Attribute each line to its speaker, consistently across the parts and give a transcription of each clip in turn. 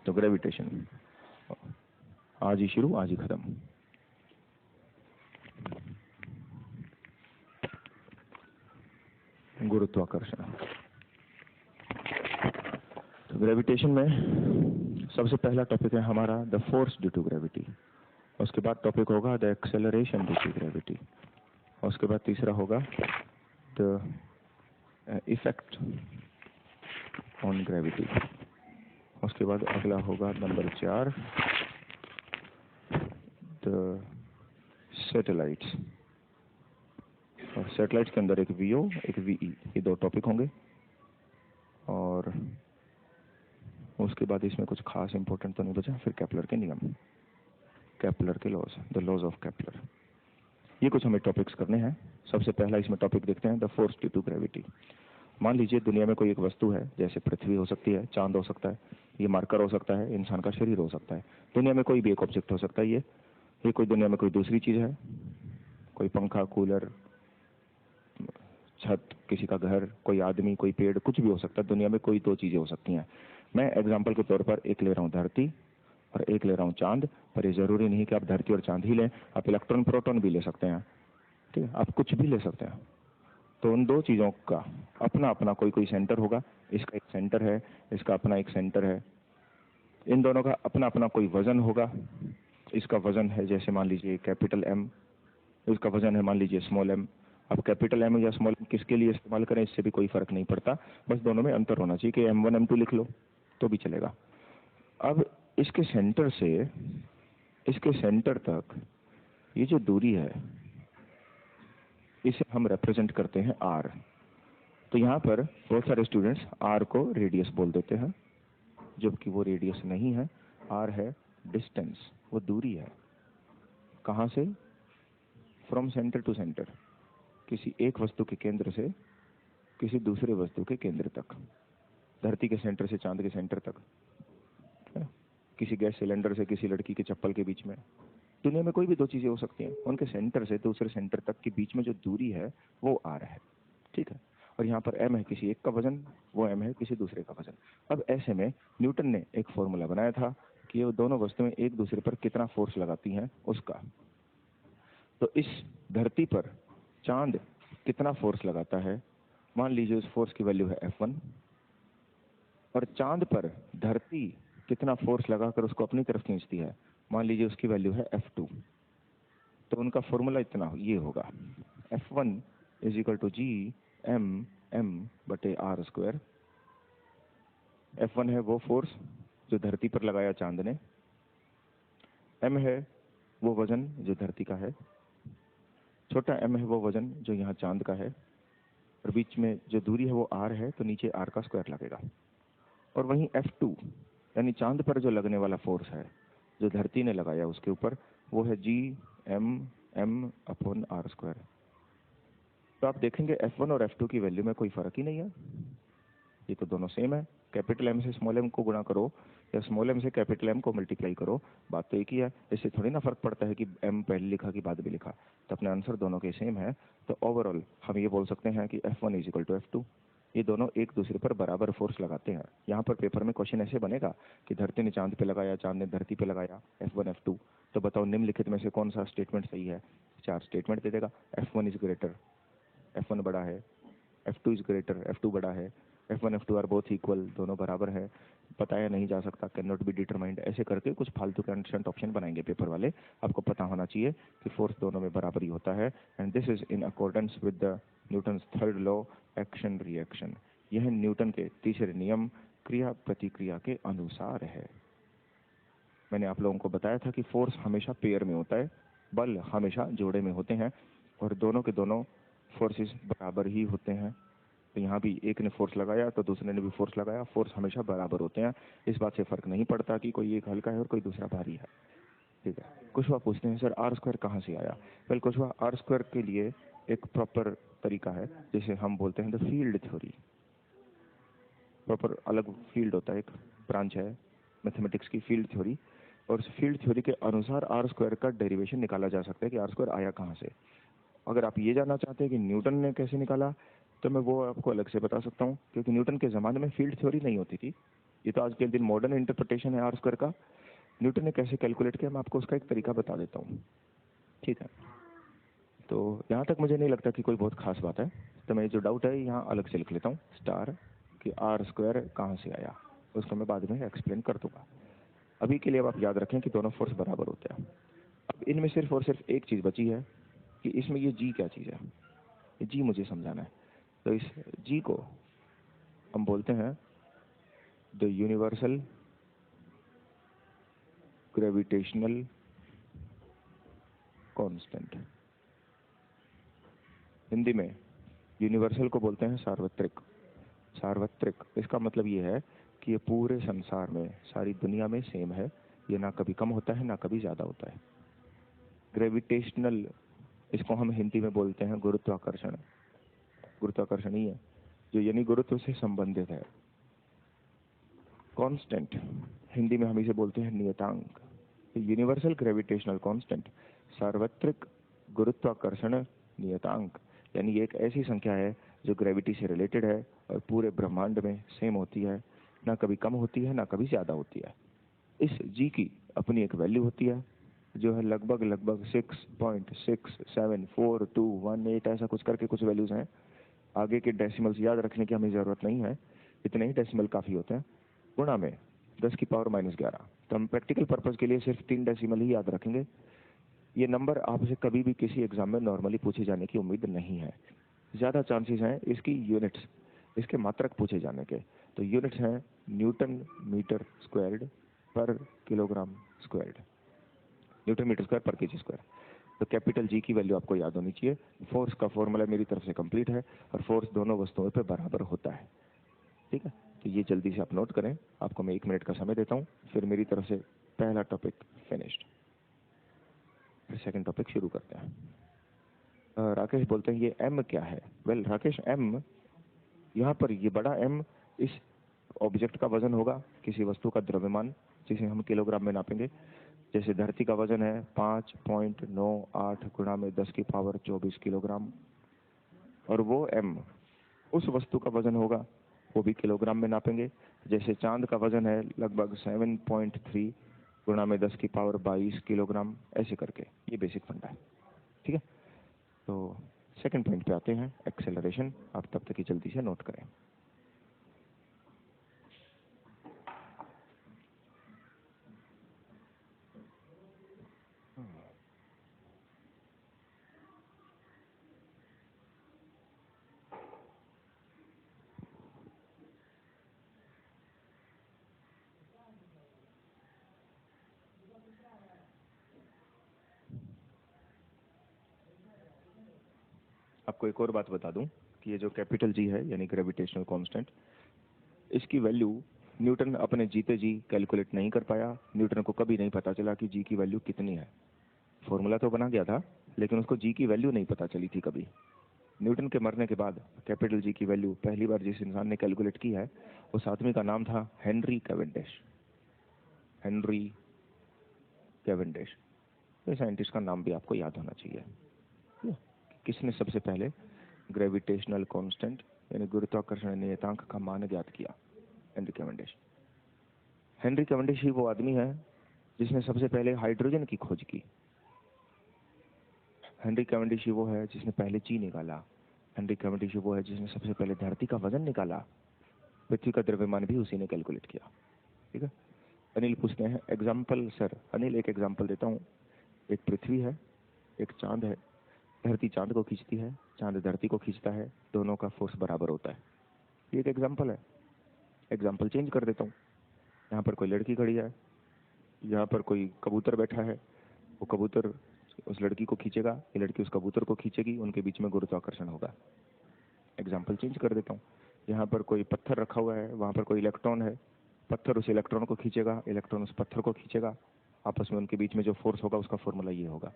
Speaker 1: तो ग्रेविटेशन आज ही शुरू आज ही खत्म। गुरुत्वाकर्षण। तो ग्रेविटेशन में सबसे पहला टॉपिक है हमारा the force due to gravity. उसके बाद टॉपिक होगा the acceleration due to gravity. उसके बाद तीसरा होगा द इफेक्ट ऑन ग्रेविटी। उसके बाद अगला होगा नंबर 4 द सैटेलाइट्स। और सैटेलाइट्स के अंदर एक वीओ एक वीई, ये 2 टॉपिक होंगे। और उसके बाद इसमें कुछ खास इंपॉर्टेंट तो नहीं बचा। फिर केपलर के नियम, केपलर के laws, the laws of Kepler. ये कुछ हमें टॉपिक्स करने हैं। सबसे पहला इसमें टॉपिक देखते हैं the force due to gravity. मान लीजिए दुनिया में कोई एक वस्तु है, जैसे पृथ्वी हो सकती है, चांद हो सकता है, ये मार्कर हो सकता है, इंसान का शरीर हो सकता है। दुनिया में कोई भी एक ऑब्जेक्ट हो सकता है। ये कोई दुनिया में कोई दूसरी चीज है, कोई पंखा, कूलर, छत, किसी का घर, कोई आदमी, कोई पेड़, कुछ भी हो सकता है। दुनिया में कोई 2 चीजें हो सकती हैं। मैं एग्जाम्पल के तौर पर एक ले रहा हूँ धरती और एक ले रहा हूँ चांद। पर ये जरूरी नहीं कि आप धरती और चांद ही लें, आप इलेक्ट्रॉन प्रोटॉन भी ले सकते हैं। ठीक है, आप कुछ भी ले सकते हैं। तो उन 2 चीजों का अपना अपना कोई सेंटर होगा। इसका एक सेंटर है, इसका अपना एक सेंटर है। इन दोनों का अपना अपना कोई वजन होगा। इसका वजन है जैसे मान लीजिए कैपिटल एम, इसका वजन है मान लीजिए स्मॉल एम। अब कैपिटल एम या स्मॉल एम किसके लिए इस्तेमाल करें इससे भी कोई फर्क नहीं पड़ता, बस दोनों में अंतर होना चाहिए कि M1 M2 लिख लो तो भी चलेगा। अब इसके सेंटर से इसके सेंटर तक ये जो दूरी है इसे हम रिप्रेजेंट करते हैं R। तो यहाँ पर बहुत सारे स्टूडेंट्स R को रेडियस बोल देते हैं, जबकि वो रेडियस नहीं है। R है डिस्टेंस, वो दूरी है। कहाँ से? फ्रॉम सेंटर टू सेंटर, किसी एक वस्तु के केंद्र से किसी दूसरे वस्तु के केंद्र तक। धरती के सेंटर से चांद के सेंटर तक, किसी गैस सिलेंडर से किसी लड़की के चप्पल के बीच में। दुनिया में कोई भी 2 चीजें हो सकती हैं, उनके सेंटर से दूसरे सेंटर तक के बीच में जो दूरी है वो R है। ठीक है, और यहाँ पर M है किसी एक का वजन, वो M है किसी दूसरे का वजन। अब ऐसे में न्यूटन ने एक फॉर्मूला बनाया था कि ये दोनों वस्तुएं एक दूसरे पर कितना फोर्स लगाती हैं उसका। तो इस धरती पर चांद कितना फोर्स लगाता है, मान लीजिए उस फोर्स की वैल्यू है F1। और चांद पर धरती कितना फोर्स लगाकर उसको अपनी तरफ खींचती है, मान लीजिए उसकी वैल्यू है F2। तो उनका फॉर्मूला इतना ये होगा, F1 = G(m)m/r²। F1 है वो फोर्स जो धरती पर लगाया चांद ने, M है वो वजन जो धरती का है, छोटा m है वो वजन जो यहाँ चांद का है, और बीच में जो दूरी है वो R है, तो नीचे R का स्क्वायर लगेगा। और वहीं F2 यानी चांद पर जो लगने वाला फोर्स है जो धरती ने लगाया उसके ऊपर, वो है G(m)m/r²। तो आप देखेंगे F1 और F2 की वैल्यू में कोई फर्क ही नहीं है, ये तो दोनों सेम है। कैपिटल M से स्मॉल m को गुणा करो या स्मॉल m से कैपिटल M को मल्टीप्लाई करो, बात तो एक ही है। इससे थोड़ी ना फर्क पड़ता है कि M पहले लिखा कि बाद में लिखा, तो अपने आंसर दोनों के सेम है। तो ओवरऑल हम ये बोल सकते हैं कि F1 = F2। ये दोनों एक दूसरे पर बराबर फोर्स लगाते हैं। यहाँ पर पेपर में क्वेश्चन ऐसे बनेगा कि धरती ने चांद पे लगाया, चांद ने धरती पे लगाया, F1 F2। तो बताओ निम्नलिखित में से कौन सा स्टेटमेंट सही है? 4 स्टेटमेंट दे देगा। F1 इज ग्रेटर, F1 बड़ा है, F2 इज ग्रेटर, F2 बड़ा है, F1 F2 are both equal, दोनों बराबर है, बताया नहीं जा सकता, कैन नॉट बी डिटरमाइंड। ऐसे करके कुछ फालतू के अनसेंट ऑप्शन बनाएंगे पेपर वाले। आपको पता होना चाहिए कि फोर्स दोनों में बराबर ही होता है। And this is in accordance with the Newton's 3rd law, action reaction. यह न्यूटन के तीसरे नियम, क्रिया प्रतिक्रिया के अनुसार है। मैंने आप लोगों को बताया था कि फोर्स हमेशा पेयर में होता है, बल हमेशा जोड़े में होते हैं, और दोनों के दोनों फोर्सेस बराबर ही होते हैं। तो यहाँ भी एक ने फोर्स लगाया तो दूसरे ने भी फोर्स लगाया, फोर्स हमेशा बराबर होते हैं। इस बात से फर्क नहीं पड़ता कि कोई एक हल्का है और कोई दूसरा भारी है। ठीक है, कुशवा पूछते हैं सर R² कहाँ से आया? वेल कुशवा, R² के लिए एक प्रॉपर तरीका है जिसे हम बोलते हैं द फील्ड थ्योरी। प्रॉपर अलग फील्ड होता है, एक ब्रांच है मैथमेटिक्स की फील्ड थ्योरी, और उस फील्ड थ्योरी के अनुसार R² का डेरिवेशन निकाला जा सकता है कि R² आया कहाँ से। अगर आप ये जानना चाहते हैं कि न्यूटन ने कैसे निकाला, तो मैं वो आपको अलग से बता सकता हूँ, क्योंकि न्यूटन के ज़माने में फील्ड थ्योरी नहीं होती थी। ये तो आज के दिन मॉडर्न इंटरप्रिटेशन है आर स्क्वायर का। न्यूटन ने कैसे कैलकुलेट किया मैं आपको उसका एक तरीका बता देता हूँ, ठीक है। तो यहाँ तक मुझे नहीं लगता कि कोई बहुत खास बात है, तो मैं जो डाउट है यहाँ अलग से लिख लेता हूँ स्टार कि आर स्क्वायर कहाँ से आया, उसको मैं बाद में एक्सप्लेन कर दूंगा। अभी के लिए अब आप याद रखें कि दोनों फोर्स बराबर होते हैं। अब इनमें सिर्फ और सिर्फ एक चीज़ बची है कि इसमें ये जी क्या चीज़ है, ये जी मुझे समझाना है। तो इस जी को हम बोलते हैं the universal gravitational constant. Hindi में यूनिवर्सल को बोलते हैं सार्वत्रिक। सार्वत्रिक इसका मतलब ये है कि ये पूरे संसार में, सारी दुनिया में सेम है, ये ना कभी कम होता है ना कभी ज़्यादा होता है। ग्रेविटेशनल इसको हम हिंदी में बोलते हैं गुरुत्वाकर्षण। गुरुत्वाकर्षण ही है जो यानी गुरुत्व से संबंधित है। कांस्टेंट हिंदी में हम इसे बोलते हैं नियतांक। यूनिवर्सल ग्रेविटेशनल कांस्टेंट, सार्वत्रिक गुरुत्वाकर्षण नियतांक, यानी ये एक ऐसी संख्या है जो ग्रेविटी से रिलेटेड है और पूरे ब्रह्मांड में सेम होती है, ना कभी कम होती है ना कभी ज़्यादा होती है। इस जी की अपनी एक वैल्यू होती है जो है लगभग 6.67421 ऐसा कुछ करके कुछ वैल्यूज़ हैं। आगे के डेसिमल्स याद रखने की हमें ज़रूरत नहीं है, इतने ही डेसिमल काफ़ी होते हैं। गुणा में 10⁻⁻11। तो हम प्रैक्टिकल पर्पज़ के लिए सिर्फ 3 डेसिमल ही याद रखेंगे। ये नंबर आपसे कभी भी किसी एग्जाम में नॉर्मली पूछे जाने की उम्मीद नहीं है। ज़्यादा चांसेस हैं इसकी यूनिट्स, इसके मात्रक पूछे जाने के। तो यूनिट्स हैं newton metre squared per kilogram squared, newton metre square per KG square. तो कैपिटल जी की वैल्यू आपको याद होनी चाहिए। फोर्स का फॉर्मूला मेरी तरफ से कंप्लीट है और फोर्स दोनों वस्तुओं पर बराबर होता है, ठीक है। तो ये जल्दी से आप नोट करें, आपको मैं 1 मिनट का समय देता हूँ, फिर मेरी तरफ से पहला टॉपिक फिनिश्ड, फिर सेकंड टॉपिक शुरू करते हैं। राकेश बोलते हैं ये एम क्या है। वेल राकेश, एम यहाँ पर ये बड़ा एम इस ऑब्जेक्ट का वजन होगा, किसी वस्तु का द्रव्यमान जिसे हम किलोग्राम में नापेंगे। जैसे धरती का वजन है 5.98 गुणा में 10⁻24 किलोग्राम, और वो एम उस वस्तु का वजन होगा, वो भी किलोग्राम में नापेंगे। जैसे चांद का वजन है लगभग 7.3 गुणा में 10⁻22 किलोग्राम, ऐसे करके। ये बेसिक फंडा है, ठीक है। तो सेकंड पॉइंट पे आते हैं, एक्सेलरेशन। आप तब तक ही जल्दी से नोट करें। आपको एक और बात बता दूं कि ये जो कैपिटल जी है यानी ग्रेविटेशनल कांस्टेंट, इसकी वैल्यू न्यूटन अपने जीते जी कैलकुलेट नहीं कर पाया। न्यूटन को कभी नहीं पता चला कि जी की वैल्यू कितनी है। फॉर्मूला तो बना गया था लेकिन उसको जी की वैल्यू नहीं पता चली थी कभी। न्यूटन के मरने के बाद कैपिटल जी की वैल्यू पहली बार जिस इंसान ने कैलकुलेट की है उस आदमी का नाम था हेनरी कैवेंडिश। Henry Cavendish. तो साइंटिस्ट का नाम भी आपको याद होना चाहिए। किसने सबसे पहले ग्रेविटेशनल कांस्टेंट यानी गुरुत्वाकर्षण नियतांक का मान ज्ञात किया? Henry Cavendish. हेनरी कैवेंडिश ही वो आदमी है जिसने सबसे पहले हाइड्रोजन की खोज की। हेनरी कैवेंडिश ही वो है जिसने पहले ची निकाला। हेनरी कैवेंडिश ही वो है जिसने सबसे पहले धरती का वजन निकाला। पृथ्वी का द्रव्यमान भी उसी ने कैलकुलेट किया, ठीक है। अनिल पूछते हैं एग्जाम्पल। सर अनिल एक एग्जाम्पल देता हूँ। एक पृथ्वी है, एक चांद है, धरती चांद को खींचती है, चांद धरती को खींचता है, दोनों का फोर्स बराबर होता है। ये एक एग्जाम्पल है। एग्जाम्पल चेंज कर देता हूँ। यहाँ पर कोई लड़की खड़ी है, यहाँ पर कोई कबूतर बैठा है, वो कबूतर उस लड़की को खींचेगा, ये लड़की उस कबूतर को खींचेगी, उनके बीच में गुरुत्वाकर्षण होगा। एग्जाम्पल चेंज कर देता हूँ। यहाँ पर कोई पत्थर रखा हुआ है, वहाँ पर कोई इलेक्ट्रॉन है, पत्थर उस इलेक्ट्रॉन को खींचेगा, इलेक्ट्रॉन उस पत्थर को खींचेगा, आपस में उनके बीच में जो फोर्स होगा उसका फॉर्मूला ये होगा।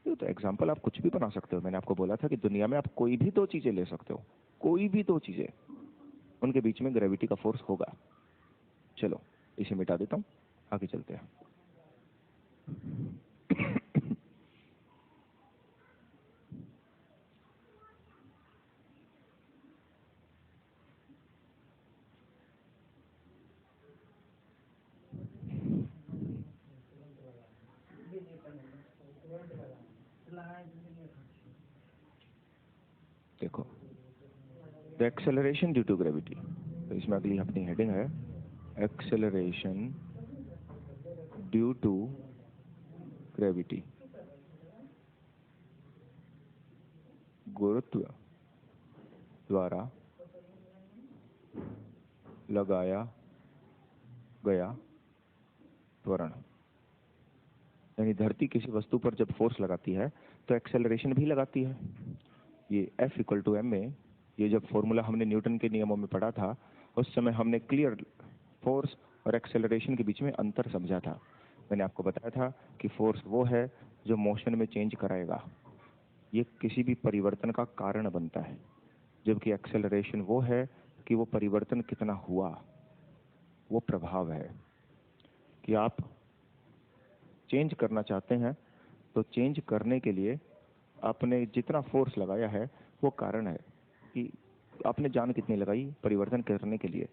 Speaker 1: ये तो एग्जाम्पल आप कुछ भी बना सकते हो। मैंने आपको बोला था कि दुनिया में आप कोई भी 2 चीजें ले सकते हो, कोई भी 2 चीजें, उनके बीच में ग्रेविटी का फोर्स होगा। चलो इसे मिटा देता हूँ, आगे चलते हैं। The acceleration due to gravity. तो इसमें अगली अपनी हेडिंग है एक्सेलरेशन ड्यू टू ग्रेविटी। गुरुत्व द्वारा लगाया गया त्वरण, यानी धरती किसी वस्तु पर जब फोर्स लगाती है तो एक्सेलरेशन भी लगाती है। ये F इक्वल टू एम में, ये जब फॉर्मूला हमने न्यूटन के नियमों में पढ़ा था उस समय हमने क्लियर फोर्स और एक्सेलरेशन के बीच में अंतर समझा था। मैंने आपको बताया था कि फोर्स वो है जो मोशन में चेंज कराएगा, ये किसी भी परिवर्तन का कारण बनता है, जबकि एक्सेलरेशन वो है कि वो परिवर्तन कितना हुआ, वो प्रभाव है। कि आप चेंज करना चाहते हैं तो चेंज करने के लिए आपने जितना फोर्स लगाया है वो कारण है कि आपने जान कितनी लगाई परिवर्तन करने के लिए।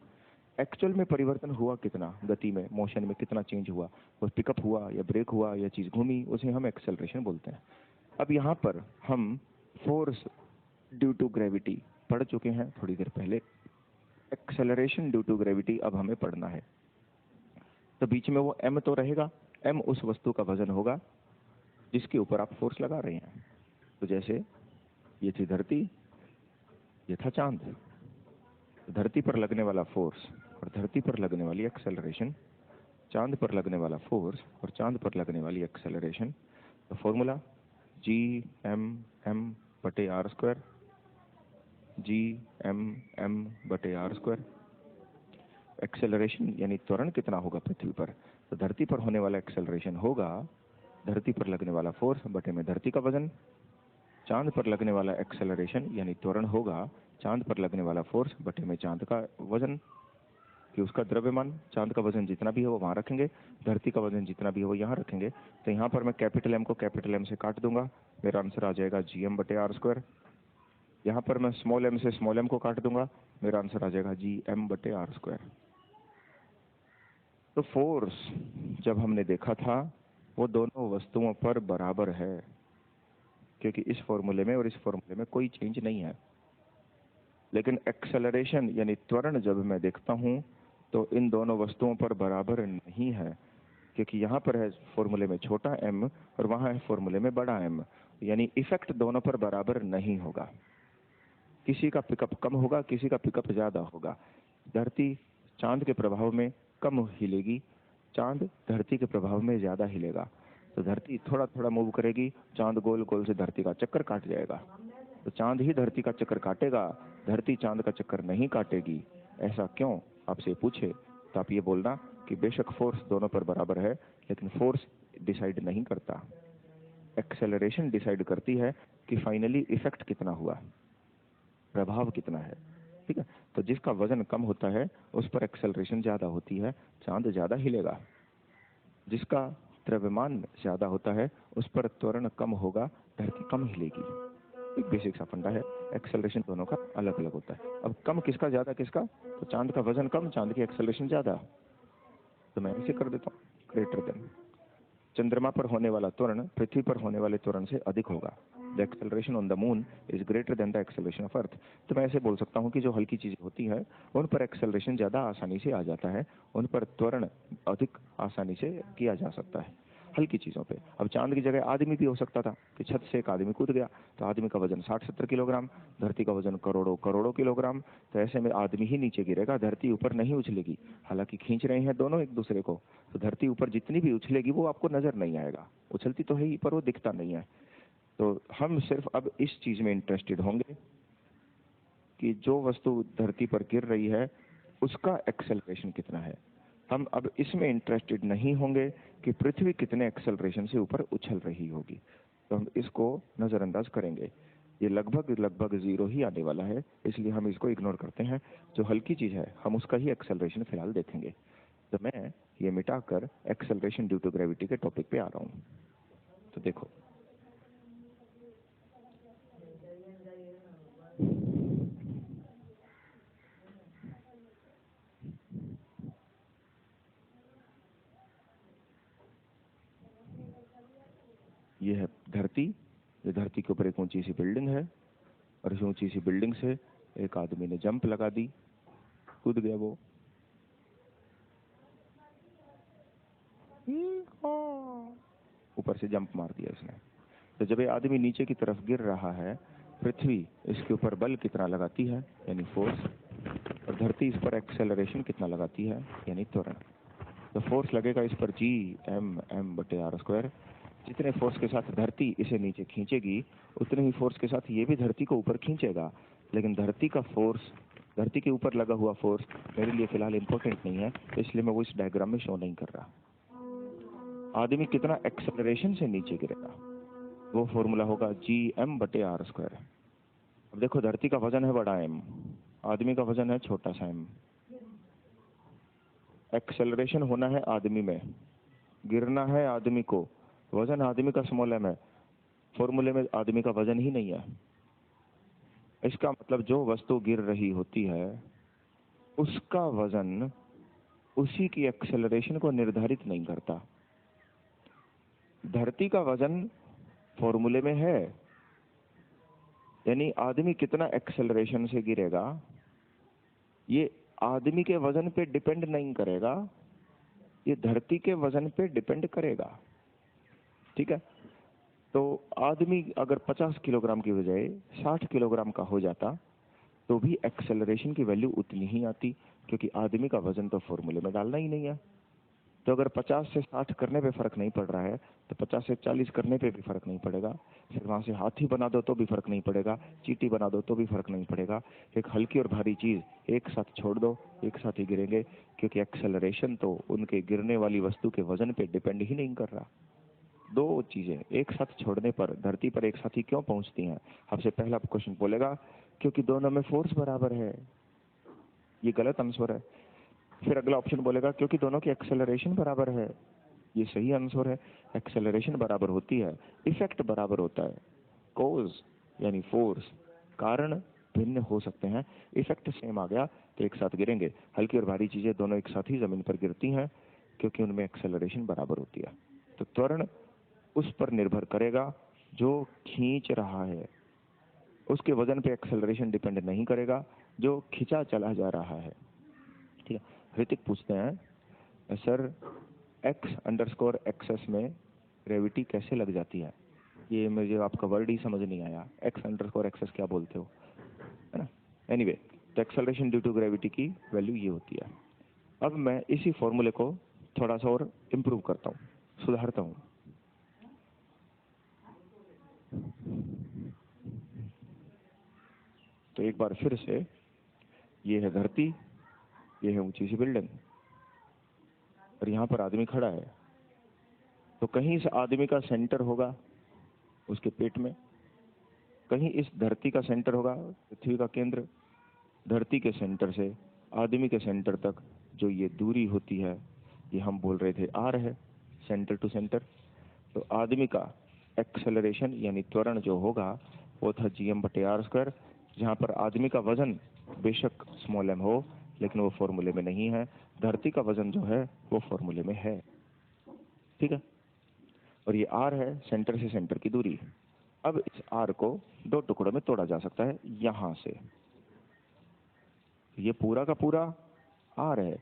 Speaker 1: एक्चुअल में परिवर्तन हुआ कितना, गति में, मोशन में कितना चेंज हुआ, वो पिकअप हुआ या ब्रेक हुआ या चीज घूमी, उसे हम एक्सेलरेशन बोलते हैं। अब यहाँ पर हम फोर्स ड्यू टू ग्रेविटी पढ़ चुके हैं थोड़ी देर पहले, एक्सेलरेशन ड्यू टू ग्रेविटी अब हमें पढ़ना है। तो बीच में वो m तो रहेगा, m उस वस्तु का वजन होगा जिसके ऊपर आप फोर्स लगा रहे हैं। तो जैसे ये थी धरती, ये था चांद। धरती पर लगने वाला फोर्स और धरती पर लगने वाली एक्सेलरेशन, चांद पर लगने वाला फोर्स और चांद पर लगने वाली एक्सेलरेशन। तो फॉर्मूला G(m)m/r², G(m)m/r²। एक्सेलरेशन यानी त्वरण कितना होगा पृथ्वी पर, तो धरती पर होने वाला एक्सेलरेशन होगा धरती पर लगने वाला फोर्स बटे में धरती का वजन। चांद पर लगने वाला एक्सेलरेशन यानी त्वरण होगा चांद पर लगने वाला फोर्स बटे में चांद का वजन, कि उसका द्रव्यमान, चांद का वजन जितना भी है वो वहां रखेंगे, धरती का वजन जितना भी है वो यहाँ रखेंगे। तो यहाँ पर मैं कैपिटल M को कैपिटल M से काट दूंगा, मेरा आंसर आ जाएगा Gm/r²। यहाँ पर मैं स्मॉल m से स्मॉल m को काट दूंगा, मेरा आंसर आ जाएगा Gm/r²। तो फोर्स जब हमने देखा था वो दोनों वस्तुओं पर बराबर है, क्योंकि इस फॉर्मूले में और इस फॉर्मूले में कोई चेंज नहीं है। लेकिन एक्सेलरेशन यानी त्वरण जब मैं देखता हूं तो इन दोनों वस्तुओं पर बराबर नहीं है, क्योंकि यहाँ पर है फॉर्मूले में छोटा m और वहां है फॉर्मूले में बड़ा m, यानी इफेक्ट दोनों पर बराबर नहीं होगा। किसी का पिकअप कम होगा, किसी का पिकअप ज्यादा होगा। धरती चांद के प्रभाव में कम हिलेगी, चांद धरती के प्रभाव में ज्यादा हिलेगा। तो धरती थोड़ा थोड़ा मूव करेगी, चांद गोल गोल से धरती का चक्कर काट जाएगा। तो चांद ही धरती का चक्कर काटेगा, धरती चांद का चक्कर नहीं काटेगी। ऐसा क्यों आपसे पूछे तो आप ये बोलना कि बेशक फोर्स दोनों पर बराबर है, लेकिन फोर्स डिसाइड नहीं करता, एक्सेलरेशन डिसाइड करती है कि फाइनली इफेक्ट कितना हुआ, प्रभाव कितना है। ठीक है, तो जिसका वजन कम होता है उस पर एक्सेलरेशन ज्यादा होती है, चांद ज्यादा हिलेगा। जिसका द्रव्यमान ज्यादा होता है उस पर त्वरण कम होगा, धरती कम हिलेगी। एक बेसिक सा फंडा है, एक्सेलरेशन दोनों का अलग अलग होता है। अब कम किसका ज्यादा किसका, तो चांद का वजन कम, चांद की एक्सेलरेशन ज्यादा। तो मैं इसे कर देता हूँ ग्रेटर देन। चंद्रमा पर होने वाला त्वरण पृथ्वी पर होने वाले त्वरण से अधिक होगा। The acceleration on the moon is greater than the acceleration of earth. तो मैं ऐसे बोल सकता हूँ कि जो हल्की चीजें होती हैं उन पर एक्सेलरेशन ज्यादा आसानी से आ जाता है, उन पर त्वरण अधिक आसानी से किया जा सकता है हल्की चीजों पे। अब चांद की जगह आदमी भी हो सकता था कि छत से एक आदमी कूद गया, तो आदमी का वजन 60-70 किलोग्राम, धरती का वजन करोड़ों करोड़ों किलोग्राम। तो ऐसे में आदमी ही नीचे गिरेगा, धरती ऊपर नहीं उछलेगी। हालांकि खींच रहे हैं दोनों एक दूसरे को, तो धरती ऊपर जितनी भी उछलेगी वो आपको नजर नहीं आएगा, उछलती तो है ही पर वो दिखता नहीं है। तो हम सिर्फ अब इस चीज में इंटरेस्टेड होंगे कि जो वस्तु धरती पर गिर रही है उसका एक्सेलरेशन कितना है। हम अब इसमें इंटरेस्टेड नहीं होंगे कि पृथ्वी कितने एक्सेलरेशन से ऊपर उछल रही होगी, तो हम इसको नजरअंदाज करेंगे। ये लगभग लगभग जीरो ही आने वाला है, इसलिए हम इसको इग्नोर करते हैं। जो हल्की चीज है हम उसका ही एक्सेलरेशन फिलहाल देखेंगे। तो मैं ये मिटाकर एक्सेलरेशन ड्यू टू ग्रेविटी के टॉपिक पे आ रहा हूँ। तो देखो, ये है धरती, ये धरती के ऊपर एक ऊंची सी बिल्डिंग है और इस ऊंची सी बिल्डिंग से एक आदमी ने जंप लगा दी, कूद गया वो, ऊपर से जंप मार दिया इसने। तो जब ये आदमी नीचे की तरफ गिर रहा है, पृथ्वी इसके ऊपर बल कितना लगाती है यानी फोर्स, और धरती इस पर एक्सेलरेशन कितना लगाती है यानी त्वरण। तो फोर्स लगेगा इस पर G(m)(m)/r²। जितने फोर्स के साथ धरती इसे नीचे खींचेगी उतने ही फोर्स के साथ ये भी धरती को ऊपर खींचेगा। लेकिन धरती का फोर्स, धरती के ऊपर लगा हुआ फोर्स मेरे लिए फिलहाल इंपॉर्टेंट नहीं है, इसलिए मैं वो इस डायग्राम में शो नहीं कर रहा। आदमी कितना एक्सेलरेशन से नीचे गिरेगा वो फॉर्मूला होगा G(m)/r²। अब देखो धरती का वजन है बड़ा M, आदमी का वजन है छोटा सा m। एक्सेलरेशन होना है आदमी में, गिरना है आदमी को, वजन आदमी का स्मॉल m है, फॉर्मूले में आदमी का वजन ही नहीं है। इसका मतलब जो वस्तु गिर रही होती है उसका वजन उसी की एक्सेलरेशन को निर्धारित नहीं करता। धरती का वजन फॉर्मूले में है, यानी आदमी कितना एक्सेलरेशन से गिरेगा ये आदमी के वजन पे डिपेंड नहीं करेगा, ये धरती के वजन पे डिपेंड करेगा। ठीक है, तो आदमी अगर 50 किलोग्राम की बजाय 60 किलोग्राम का हो जाता तो भी एक्सेलरेशन की वैल्यू उतनी ही आती, क्योंकि आदमी का वजन तो फॉर्मूले में डालना ही नहीं है। तो अगर 50 से 60 करने पे फर्क नहीं पड़ रहा है तो 50 से 40 करने पे भी फर्क नहीं पड़ेगा, फिर वहां से हाथी बना दो तो भी फर्क नहीं पड़ेगा, चींटी बना दो तो भी फर्क नहीं पड़ेगा। एक हल्की और भारी चीज एक साथ छोड़ दो, एक साथ ही गिरेंगे, क्योंकि एक्सेलरेशन तो उनके गिरने वाली वस्तु के वजन पे डिपेंड ही नहीं कर रहा। दो चीजें एक साथ छोड़ने पर धरती पर एक साथ ही क्यों पहुंचती हैं? आपसे पहला क्वेश्चन बोलेगा क्योंकि दोनों में फोर्स बराबर है, ये गलत आंसर है। फिर अगला ऑप्शन बोलेगा क्योंकि दोनों की एक्सेलरेशन बराबर है, ये सही आंसर है। एक्सेलरेशन बराबर होती है, इफेक्ट बराबर होता है। कोज यानी फोर्स, कारण भिन्न हो सकते हैं, इफेक्ट सेम आ गया तो एक साथ गिरेंगे। हल्की और भारी चीजें दोनों एक साथ ही जमीन पर गिरती हैं क्योंकि उनमें एक्सेलरेशन बराबर होती है। तो त्वरण उस पर निर्भर करेगा जो खींच रहा है, उसके वजन पे एक्सेलरेशन डिपेंड नहीं करेगा जो खिंचा चला जा रहा है। ठीक है, ऋतिक पूछते हैं सर x_एक्सेस में ग्रेविटी कैसे लग जाती है? ये मुझे आपका वर्ड ही समझ नहीं आया, x_एक्सेस क्या बोलते हो, है ना? एनीवे, तो एक्सेलरेशन ड्यू टू ग्रेविटी की वैल्यू ये होती है। अब मैं इसी फॉर्मूले को थोड़ा सा और इम्प्रूव करता हूँ, सुधारता हूँ। तो एक बार फिर से, ये है धरती, ये है ऊंची सी बिल्डिंग, और यहाँ पर आदमी खड़ा है। तो कहीं इस आदमी का सेंटर होगा उसके पेट में, कहीं इस धरती का सेंटर होगा पृथ्वी का केंद्र। धरती के सेंटर से आदमी के सेंटर तक जो ये दूरी होती है ये हम बोल रहे थे r है, सेंटर टू सेंटर। तो आदमी का एक्सेलरेशन यानी त्वरण जो होगा वो था Gm/r², जहाँ पर आदमी का वजन बेशक स्मॉल m हो लेकिन वो फॉर्मूले में नहीं है, धरती का वजन जो है वो फॉर्मूले में है। ठीक है, और ये r है सेंटर से सेंटर की दूरी। अब इस r को दो टुकड़ों में तोड़ा जा सकता है यहां से, ये पूरा का पूरा r है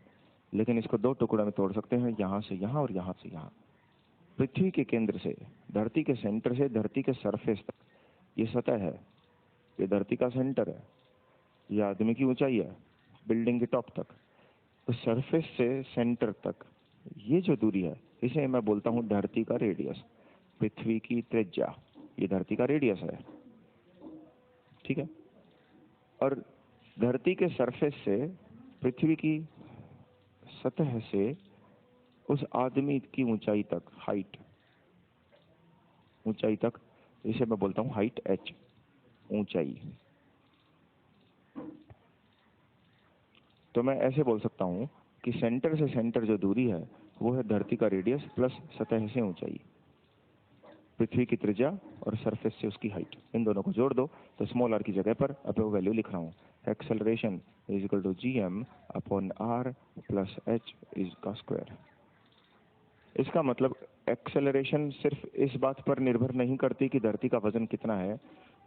Speaker 1: लेकिन इसको दो टुकड़ों में तोड़ सकते हैं, यहां से यहां और यहां से यहां। पृथ्वी के केंद्र से, धरती के सेंटर से धरती के सरफेस तक ये सतह है, ये धरती का सेंटर है, ये आदमी की ऊंचाई है बिल्डिंग के टॉप तक। तो सरफेस से सेंटर तक ये जो दूरी है इसे मैं बोलता हूं धरती का रेडियस, पृथ्वी की त्रिज्या, ये धरती का रेडियस है। ठीक है, और धरती के सरफेस से पृथ्वी की सतह से उस आदमी की ऊंचाई तक, हाइट, ऊंचाई तक, इसे मैं बोलता हूं हाइट h, ऊंचाई। तो मैं ऐसे बोल सकता हूं कि सेंटर से सेंटर जो दूरी है वो है धरती का रेडियस प्लस सतह से ऊंचाई, पृथ्वी की त्रिज्या और सरफेस से उसकी हाइट, इन दोनों को जोड़ दो तो स्मॉल r की जगह पर अब वो वैल्यू लिख रहा हूँ, acceleration is equal to Gm/r plus h का स्क्वायर। इसका मतलब एक्सेलरेशन सिर्फ इस बात पर निर्भर नहीं करती कि धरती का वजन कितना है,